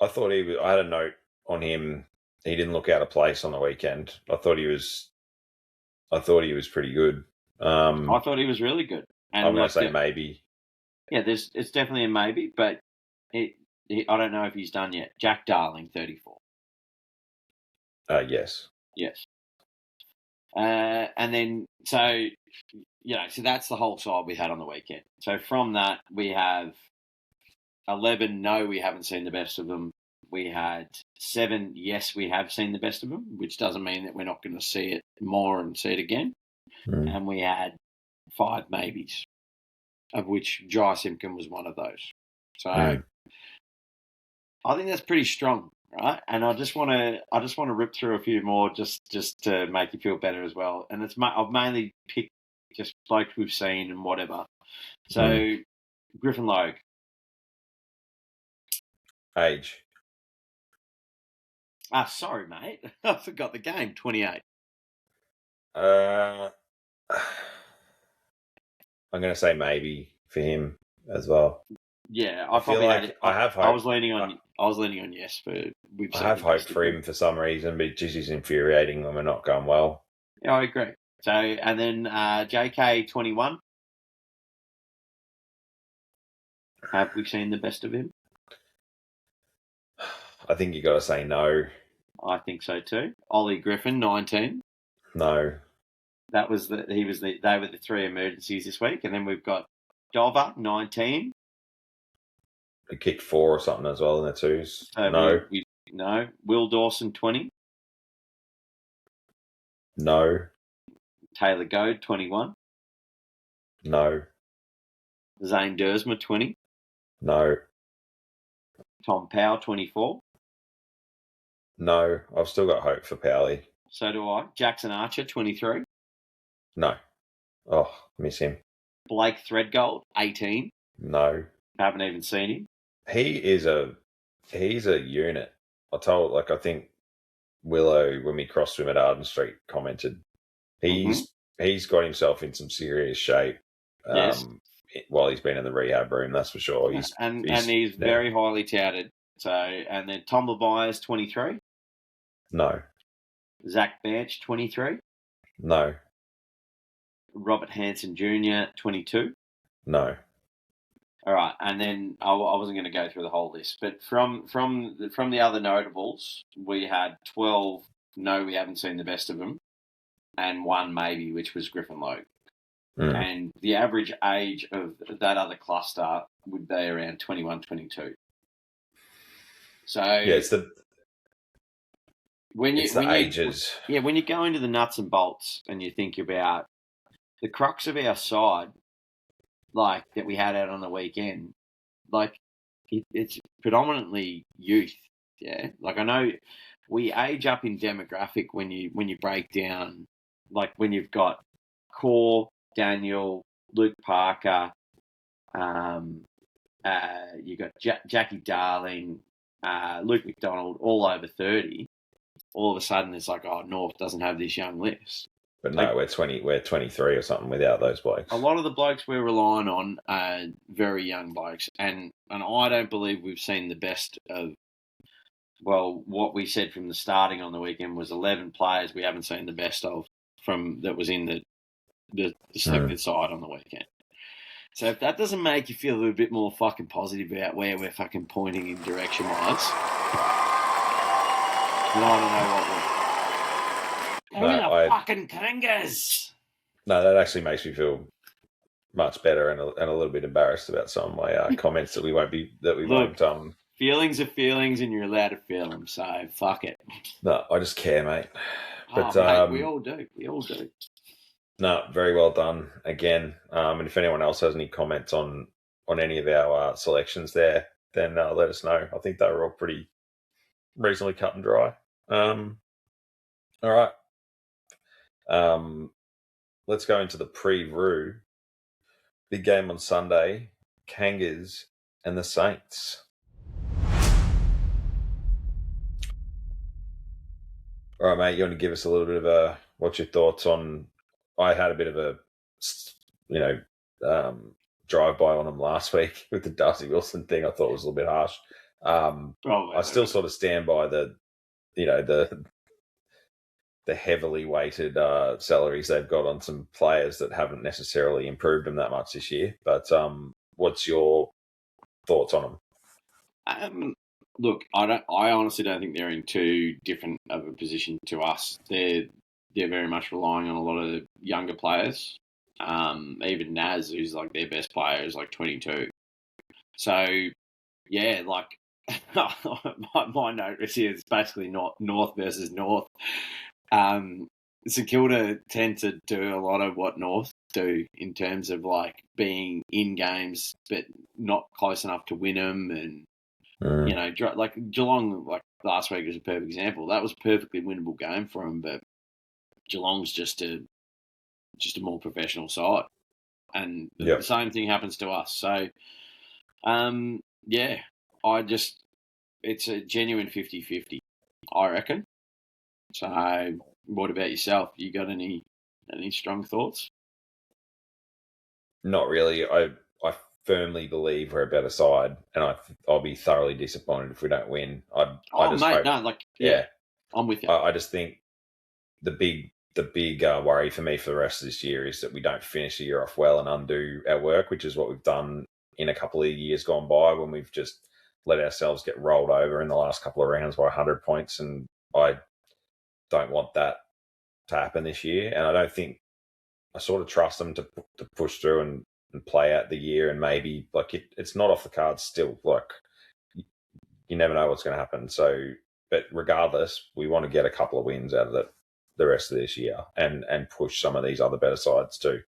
[SPEAKER 1] I thought I had a note on him. He didn't look out of place on the weekend. I thought he was pretty good.
[SPEAKER 2] I thought he was really good. And
[SPEAKER 1] I'm going to say maybe.
[SPEAKER 2] Yeah, it's definitely a maybe, but I don't know if he's done yet. Jack Darling, 34.
[SPEAKER 1] Yes.
[SPEAKER 2] Yes. And then, so that's the whole side we had on the weekend. So from that, we have 11, no, we haven't seen the best of them. We had 7, yes, we have seen the best of them, which doesn't mean that we're not going to see it more and see it again. And we had 5 maybes, of which Jai Simpkin was one of those. So I think that's pretty strong, right? And I just want to rip through a few more just to make you feel better as well. And I've mainly picked just blokes we've seen and whatever. So Griffin Logue.
[SPEAKER 1] Age.
[SPEAKER 2] Sorry, mate. I forgot the game. 28.
[SPEAKER 1] I'm going to say maybe for him as well.
[SPEAKER 2] Yeah,
[SPEAKER 1] I feel like I have hope.
[SPEAKER 2] I was leaning on yes for.
[SPEAKER 1] I have hope for him for some reason, but just is infuriating when we're not going well.
[SPEAKER 2] Yeah, I agree. So, and then JK 21. Have we seen the best of him?
[SPEAKER 1] I think you got to say no.
[SPEAKER 2] I think so too. Ollie Griffin 19.
[SPEAKER 1] No.
[SPEAKER 2] They were the three emergencies this week, and then we've got Dover 19.
[SPEAKER 1] He kicked 4 or something as well in the twos.
[SPEAKER 2] So
[SPEAKER 1] no.
[SPEAKER 2] No. Will Dawson 20.
[SPEAKER 1] No.
[SPEAKER 2] Taylor Goad 21.
[SPEAKER 1] No.
[SPEAKER 2] Zane Dersma 20.
[SPEAKER 1] No.
[SPEAKER 2] Tom Powell 24.
[SPEAKER 1] No. I've still got hope for Powley.
[SPEAKER 2] So do I. Jackson Archer 23.
[SPEAKER 1] No. Oh, miss him.
[SPEAKER 2] Blake Threadgold 18.
[SPEAKER 1] No.
[SPEAKER 2] Haven't even seen him.
[SPEAKER 1] He's a unit. I think Willow, when we crossed him at Arden Street, commented he's got himself in some serious shape.
[SPEAKER 2] Yes.
[SPEAKER 1] While he's been in the rehab room, that's for sure. He's
[SPEAKER 2] very highly touted. So, and then Tom Levias 23.
[SPEAKER 1] No.
[SPEAKER 2] Zach Banch 23.
[SPEAKER 1] No.
[SPEAKER 2] Robert Hanson Jr. 22.
[SPEAKER 1] No.
[SPEAKER 2] All right, and then I wasn't going to go through the whole list, but from the other notables, we had 12. No, we haven't seen the best of them, and 1 maybe, which was Griffin Logue. And the average age of that other cluster would be around 21, 22. So
[SPEAKER 1] yeah, it's the ages.
[SPEAKER 2] When you go into the nuts and bolts and you think about the crux of our side, like that we had out on the weekend, like it's predominantly youth. Yeah, like I know we age up in demographic when you break down, like when you've got Core, Daniel, Luke Parker, you got Jackie Darling, Luke McDonald, all over 30. All of a sudden, it's like, oh, North doesn't have this young list.
[SPEAKER 1] But no, we're 23 or something without those blokes.
[SPEAKER 2] A lot of the blokes we're relying on are very young blokes, and I don't believe we've seen the best of. Well, what we said from the starting on the weekend was 11 players we haven't seen the best of from that was in the selected side on the weekend. So if that doesn't make you feel a little bit more fucking positive about where we're fucking pointing in direction-wise, then I don't know what we're... fucking Kringers!
[SPEAKER 1] No, that actually makes me feel much better and a little bit embarrassed about some of my comments that we won't.
[SPEAKER 2] Feelings are feelings, and you're allowed to feel them. So fuck it.
[SPEAKER 1] No, I just care, mate. But
[SPEAKER 2] mate, we all do.
[SPEAKER 1] No, very well done again. And if anyone else has any comments on any of our selections there, then let us know. I think they were all pretty reasonably cut and dry. All right. Let's go into the pre-Roo. Big game on Sunday, Kangas and the Saints. All right, mate, you want to give us a little bit of what's your thoughts on... I had a bit of a, drive-by on them last week with the Darcy Wilson thing. I thought it was a little bit harsh. I still sort of stand by the heavily weighted salaries they've got on some players that haven't necessarily improved them that much this year. But what's your thoughts on them?
[SPEAKER 2] Look, I honestly don't think they're in too different of a position to us. They're very much relying on a lot of the younger players. Even Naz, who's like their best player, is like 22. So, yeah, like my notice here is basically North versus North. St Kilda tend to do a lot of what North do in terms of like being in games but not close enough to win them, and like Geelong, like last week was a perfect example. That was a perfectly winnable game for them, but Geelong's just a more professional side, and the same thing happens to us. So, it's a genuine 50-50, I reckon. So, what about yourself? You got any strong thoughts?
[SPEAKER 1] Not really. I firmly believe we're a better side, and I'll be thoroughly disappointed if we don't win. I'm with you.
[SPEAKER 2] I just think the
[SPEAKER 1] the big worry for me for the rest of this year is that we don't finish the year off well and undo our work, which is what we've done in a couple of years gone by when we've just let ourselves get rolled over in the last couple of rounds by 100 points. And I don't want that to happen this year. And I don't think I sort of trust them to push through and play out the year. And maybe like it's not off the cards still. Like you never know what's going to happen. So, but regardless, we want to get a couple of wins out of the rest of this year and push some of these other better sides too.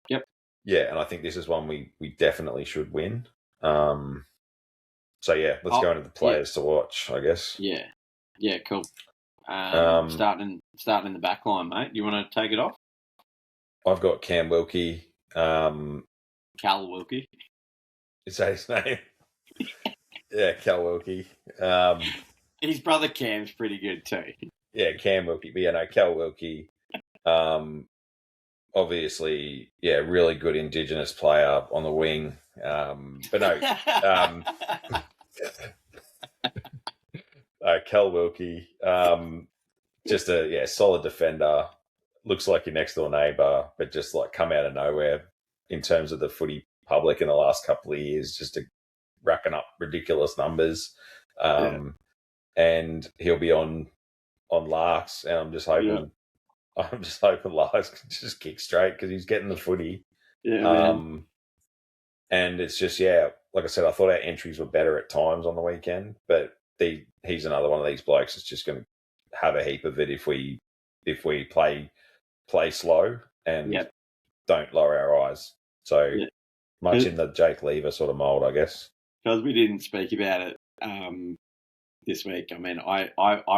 [SPEAKER 2] Yep.
[SPEAKER 1] Yeah, and I think this is one we definitely should win. So yeah, let's go into the players to watch, I guess.
[SPEAKER 2] Yeah. Yeah, cool. Starting in the back line, mate. You want to take it off?
[SPEAKER 1] I've got Cam Wilkie.
[SPEAKER 2] Cal Wilkie.
[SPEAKER 1] Is that his name? Yeah, Cal Wilkie.
[SPEAKER 2] His brother Cam's pretty good too.
[SPEAKER 1] Yeah, Cam Wilkie. But yeah, no, Cal Wilkie. Obviously, yeah, really good Indigenous player on the wing. But no, Cal Wilkie, just a solid defender. Looks like your next door neighbour, but just like come out of nowhere in terms of the footy public in the last couple of years, just racking up ridiculous numbers. And he'll be on Larks, and I'm just hoping Larks can just kick straight because he's getting the footy. And it's just like I said, I thought our entries were better at times on the weekend, but he's another one of these blokes that's just going to have a heap of it if we play slow and don't lower our eyes. So much in the Jake Lever sort of mould, I guess.
[SPEAKER 2] Because we didn't speak about it this week. I mean, I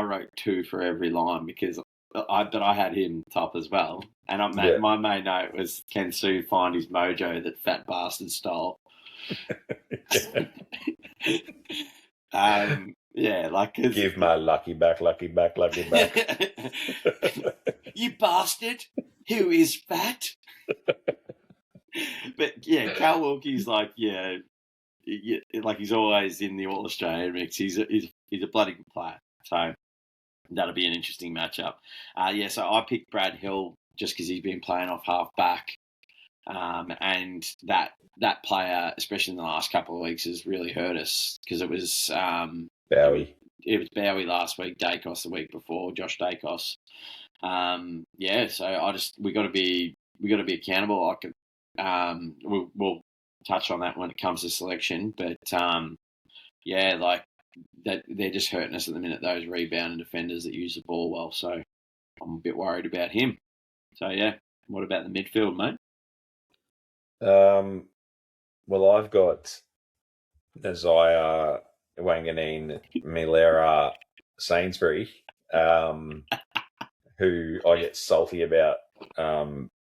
[SPEAKER 2] wrote 2 for every line because I had him top as well. And my main note was, can Sue find his mojo that fat bastard stole?
[SPEAKER 1] Give my lucky back.
[SPEAKER 2] You bastard! Who is fat? But yeah, Cal Wilkie's like like he's always in the All Australian mix. He's a bloody good player. So that'll be an interesting matchup. So I picked Brad Hill just because he's been playing off half back. And that player, especially in the last couple of weeks, has really hurt us because it was
[SPEAKER 1] Bowie.
[SPEAKER 2] It was Bowie last week, Dacos the week before, Josh Dacos. So we got to be accountable. We'll touch on that when it comes to selection, but like that they're just hurting us at the minute. Those rebounding defenders that use the ball well, so I'm a bit worried about him. So yeah, what about the midfield, mate?
[SPEAKER 1] Well, I've got Isaiah Wanganeen Milera Sainsbury, who I get salty about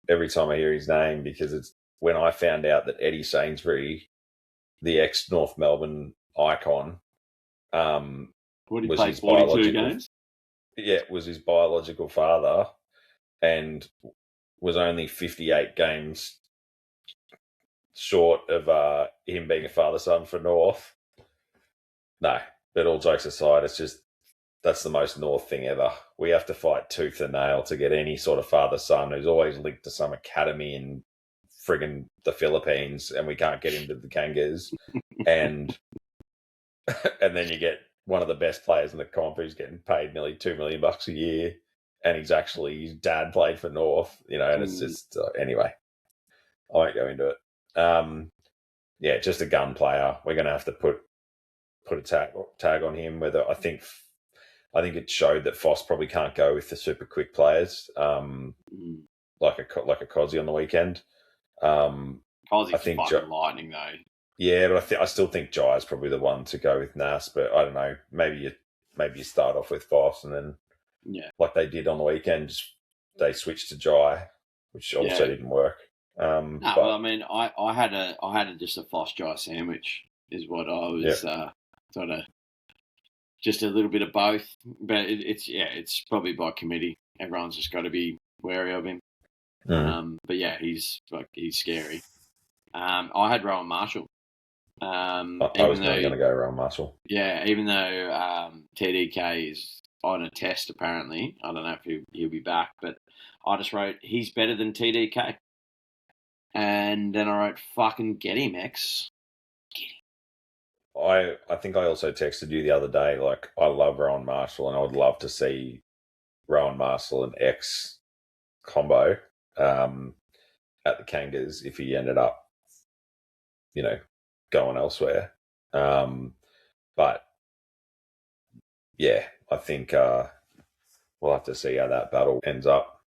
[SPEAKER 1] every time I hear his name because it's when I found out that Eddie Sainsbury, the ex-North Melbourne icon,
[SPEAKER 2] was his 42 games?
[SPEAKER 1] Yeah, was his biological father and was only 58 games short of him being a father-son for North. No, but all jokes aside, it's just that's the most North thing ever. We have to fight tooth and nail to get any sort of father-son who's always linked to some academy in friggin' the Philippines, and we can't get him to the Kangas. And then you get one of the best players in the comp who's getting paid nearly $2 million a year, and his dad played for North, and it's just anyway. I won't go into it. Just a gun player. We're going to have to put a tag on him. Whether I think it showed that Foss probably can't go with the super quick players, like a Cozzy on the weekend.
[SPEAKER 2] Cozzy's fucking lightning though.
[SPEAKER 1] Yeah, but I still think Jai's probably the one to go with Nas. But I don't know. Maybe you start off with Foss and then like they did on the weekend, they switched to Jai, which also didn't work.
[SPEAKER 2] Well, I mean, I had just a Foss Jai sandwich is what I was sort of just a little bit of both, but it's probably by committee. Everyone's just got to be wary of him. But yeah, he's scary. I had Rowan Marshall.
[SPEAKER 1] I was going to go Rowan Marshall.
[SPEAKER 2] Yeah, even though TDK is on a test, apparently. I don't know if he'll be back, but I just wrote, he's better than TDK. And then I wrote, fucking get him, X.
[SPEAKER 1] I think I also texted you the other day, like, I love Rowan Marshall, and I would love to see Rowan Marshall and X combo at the Kangas if he ended up, going elsewhere. But yeah, I think we'll have to see how that battle ends up.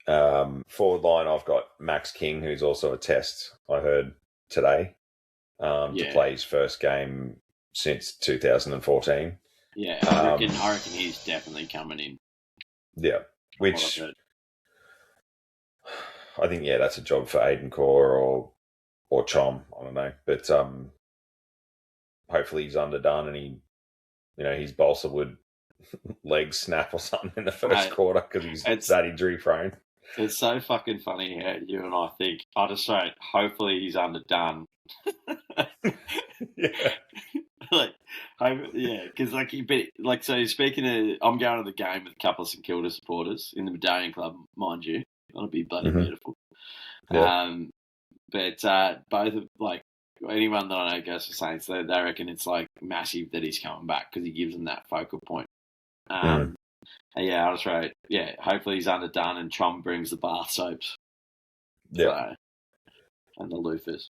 [SPEAKER 1] Forward line, I've got Max King, who's also a test, I heard today, to play his first game since 2014.
[SPEAKER 2] Yeah, I reckon he's definitely coming in.
[SPEAKER 1] Yeah, which I think, that's a job for Aiden Core or Chom. I don't know, but hopefully he's underdone and his balsa would leg snap or something in the first quarter because he's that injury prone.
[SPEAKER 2] It's so fucking funny how you and I think. I just say, hopefully he's underdone.
[SPEAKER 1] Yeah.
[SPEAKER 2] So speaking of, I'm going to the game with a couple of St Kilda supporters in the Medallion Club, mind you. That'll be bloody beautiful.
[SPEAKER 1] Yeah.
[SPEAKER 2] But both of, like, anyone that I know goes to Saints, they reckon it's like massive that he's coming back because he gives them that focal point. Yeah, I was right. Yeah, hopefully he's underdone and Chom brings the bath soaps.
[SPEAKER 1] Yeah.
[SPEAKER 2] So, and the loofahs.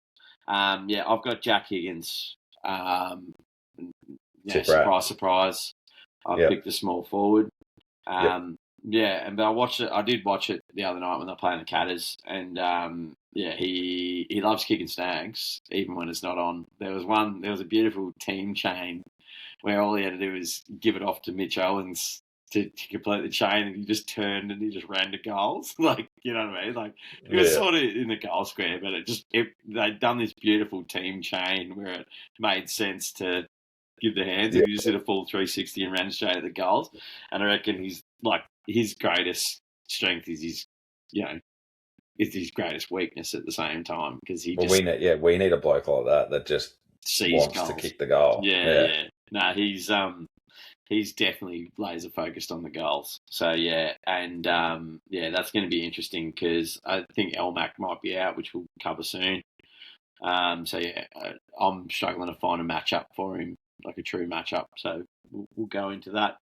[SPEAKER 2] I've got Jack Higgins. Surprise. I picked the small forward. But I did watch it the other night when they're playing the Catters, and he loves kicking snags even when it's not on. There was a beautiful team chain where all he had to do was give it off to Mitch Owens to complete the chain, and he just turned and he just ran to goals. Like, you know what I mean? Like, it was sort of in the goal square, but they'd done this beautiful team chain where it made sense to give the hands, and he just did a full 360 and ran straight at the goals. And I reckon his greatest strength is his greatest weakness at the same time, because we
[SPEAKER 1] need a bloke like that just wants
[SPEAKER 2] goals.
[SPEAKER 1] To kick the goal.
[SPEAKER 2] Yeah. No, he's definitely laser focused on the goals. So and that's going to be interesting because I think Elmac might be out, which we'll cover soon. I'm struggling to find a matchup for him, like a true matchup. So we'll go into that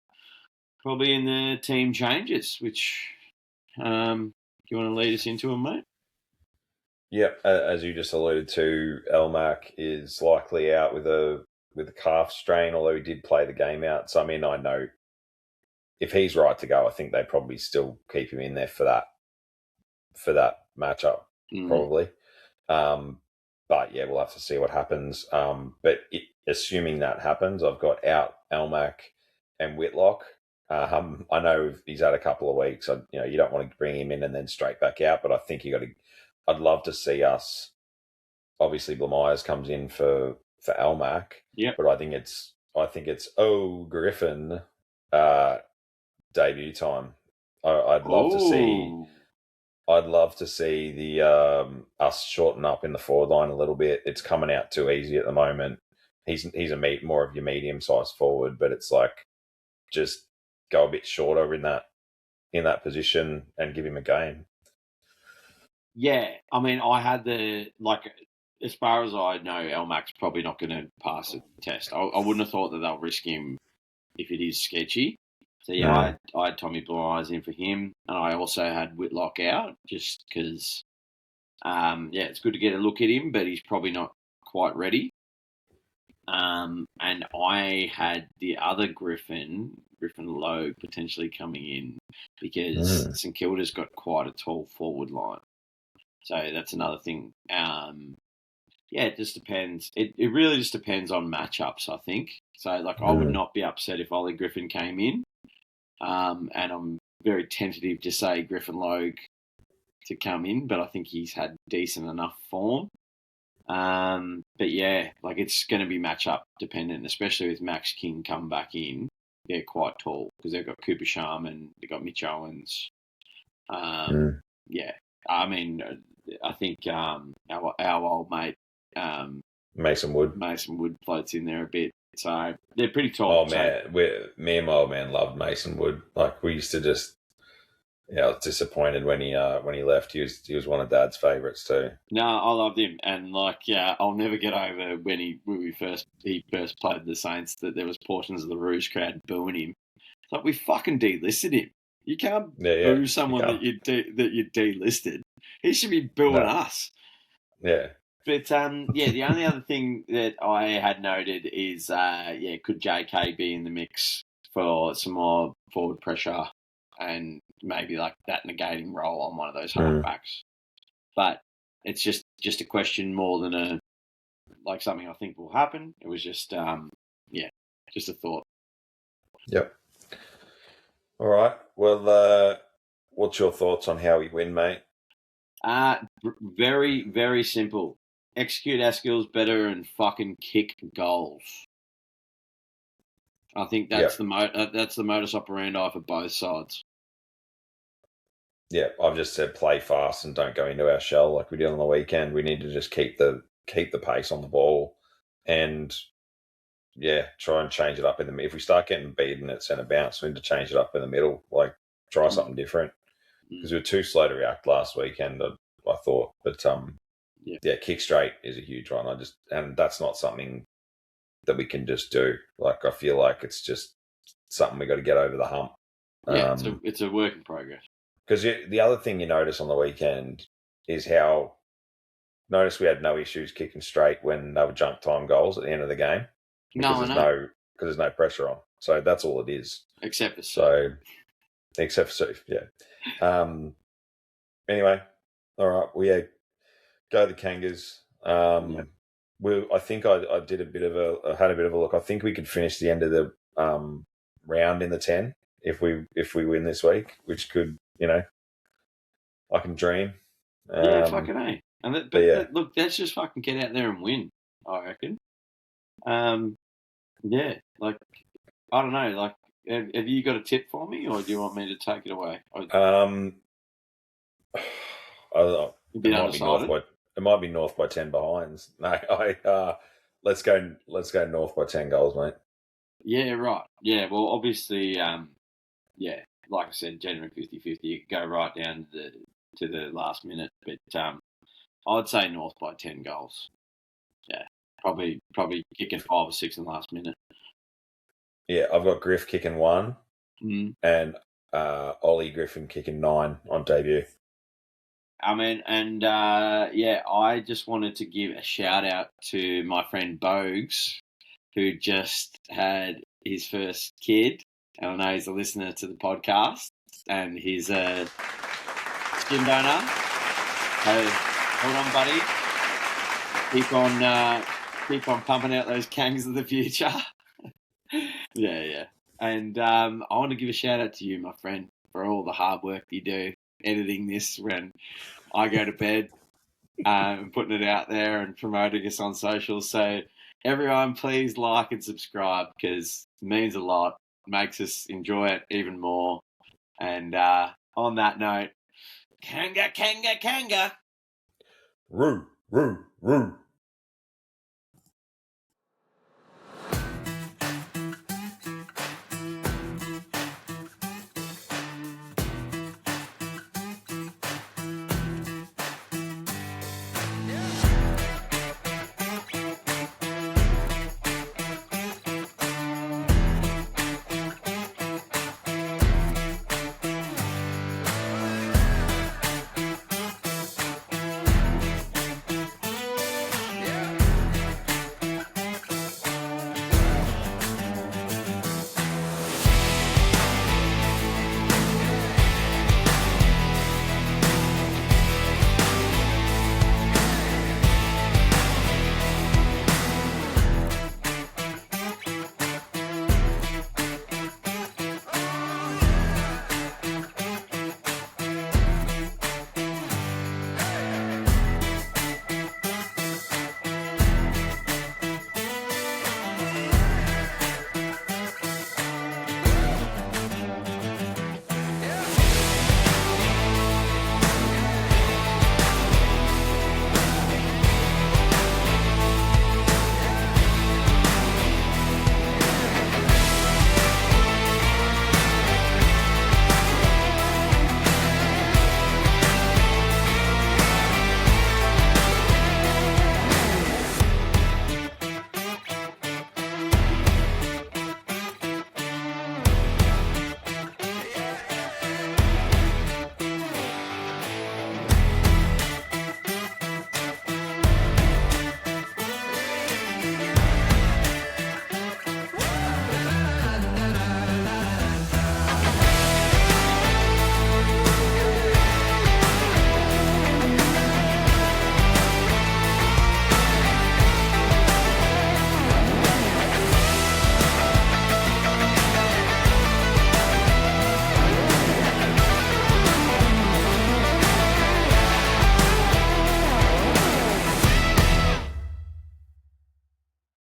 [SPEAKER 2] probably in the team changes, which do you want to lead us into them, mate?
[SPEAKER 1] Yep, as you just alluded to, Elmac is likely out with a calf strain, although he did play the game out. So, I mean, I know if he's right to go, I think they probably still keep him in there for that matchup, probably. But yeah, we'll have to see what happens. Assuming that happens, I've got out Elmac and Whitlock. I know he's had a couple of weeks. You don't want to bring him in and then straight back out, but I think I'd love to see us. Obviously, Blamires comes in for Elmac.
[SPEAKER 2] Yeah.
[SPEAKER 1] But I think it's Griffin debut time. I'd love to see. I'd love to see the us shorten up in the forward line a little bit. It's coming out too easy at the moment. He's more of your medium-sized forward, but it's like just go a bit shorter in that position and give him a game.
[SPEAKER 2] Yeah, I mean, I had as far as I know, Elmac's probably not going to pass the test. I wouldn't have thought that they'll risk him if it is sketchy. So I had Tommy Blamires in for him, and I also had Whitlock out just because, it's good to get a look at him, but he's probably not quite ready. And I had the other Griffin Logue potentially coming in because St Kilda's got quite a tall forward line. So that's another thing. It just depends. It really just depends on matchups, I think. So, I would not be upset if Ollie Griffin came in. And I'm very tentative to say Griffin Logue to come in, but I think he's had decent enough form. It's going to be matchup dependent, especially with Max King come back in. They're quite tall because they've got Cooper Sharman, they've got Mitch Owens. Yeah, I mean, I think our old mate
[SPEAKER 1] Mason Wood
[SPEAKER 2] floats in there a bit. So they're pretty tall.
[SPEAKER 1] Oh man, me and my old man loved Mason Wood. Like we used to just, I was disappointed when he left. He was one of Dad's favourites too.
[SPEAKER 2] No, I loved him, and I'll never get over when he first played the Saints that there was portions of the Rouge crowd booing him. It's like we fucking delisted him. You can't boo someone that you delisted. He should be booing us.
[SPEAKER 1] Yeah.
[SPEAKER 2] But the only other thing that I had noted is could JK be in the mix for some more forward pressure and maybe like that negating role on one of those halfbacks? But it's just a question more than something I think will happen. It was just just a thought.
[SPEAKER 1] Yep. All right. Well, what's your thoughts on how we win, mate?
[SPEAKER 2] Very, very simple. Execute our skills better and fucking kick goals. I think that's that's the modus operandi for both sides.
[SPEAKER 1] Yeah, I've just said play fast and don't go into our shell like we did on the weekend. We need to just keep the pace on the ball and try and change it up in the middle. If we start getting beaten at centre bounce, we need to change it up in the middle. Like try something different because we were too slow to react last weekend. I thought, but kick straight is a huge one. And that's not something that we can just do. Like I feel like it's just something we got to get over the hump.
[SPEAKER 2] Yeah, it's a work in progress.
[SPEAKER 1] Because the other thing you notice on the weekend is how notice we had no issues kicking straight when they were junk time goals at the end of the game. Because there's no pressure on. So that's all it is.
[SPEAKER 2] Except for
[SPEAKER 1] Soof, yeah. Anyway, all right. Go the Kangas. I think I did had a bit of a look. I think we could finish the end of the round in the 10 if we win this week, which could, I can dream.
[SPEAKER 2] Fucking A. And look, let's just fucking get out there and win, I reckon. I don't know, have you got a tip for me, or do you want me to take it away?
[SPEAKER 1] I don't know. It might be North by 10 behinds. No, let's go North by 10 goals, mate. Yeah,
[SPEAKER 2] right. Yeah, well, obviously, like I said, generally 50-50. You could go right down to the last minute, but I'd say North by 10 goals. Yeah, probably kicking 5 or 6 in the last minute.
[SPEAKER 1] Yeah, I've got Griff kicking 1 and Ollie Griffin kicking 9 on debut.
[SPEAKER 2] I mean, and I just wanted to give a shout out to my friend Bogues, who just had his first kid. I know he's a listener to the podcast, and he's a skin donor. So, hold on, buddy. Keep on pumping out those Kangs of the future. Yeah. And I want to give a shout out to you, my friend, for all the hard work you do editing this when I go to bed, putting it out there and promoting us on social. So everyone, please like and subscribe because it means a lot. It makes us enjoy it even more. And on that note, Kanga.
[SPEAKER 1] Roo, roo, roo.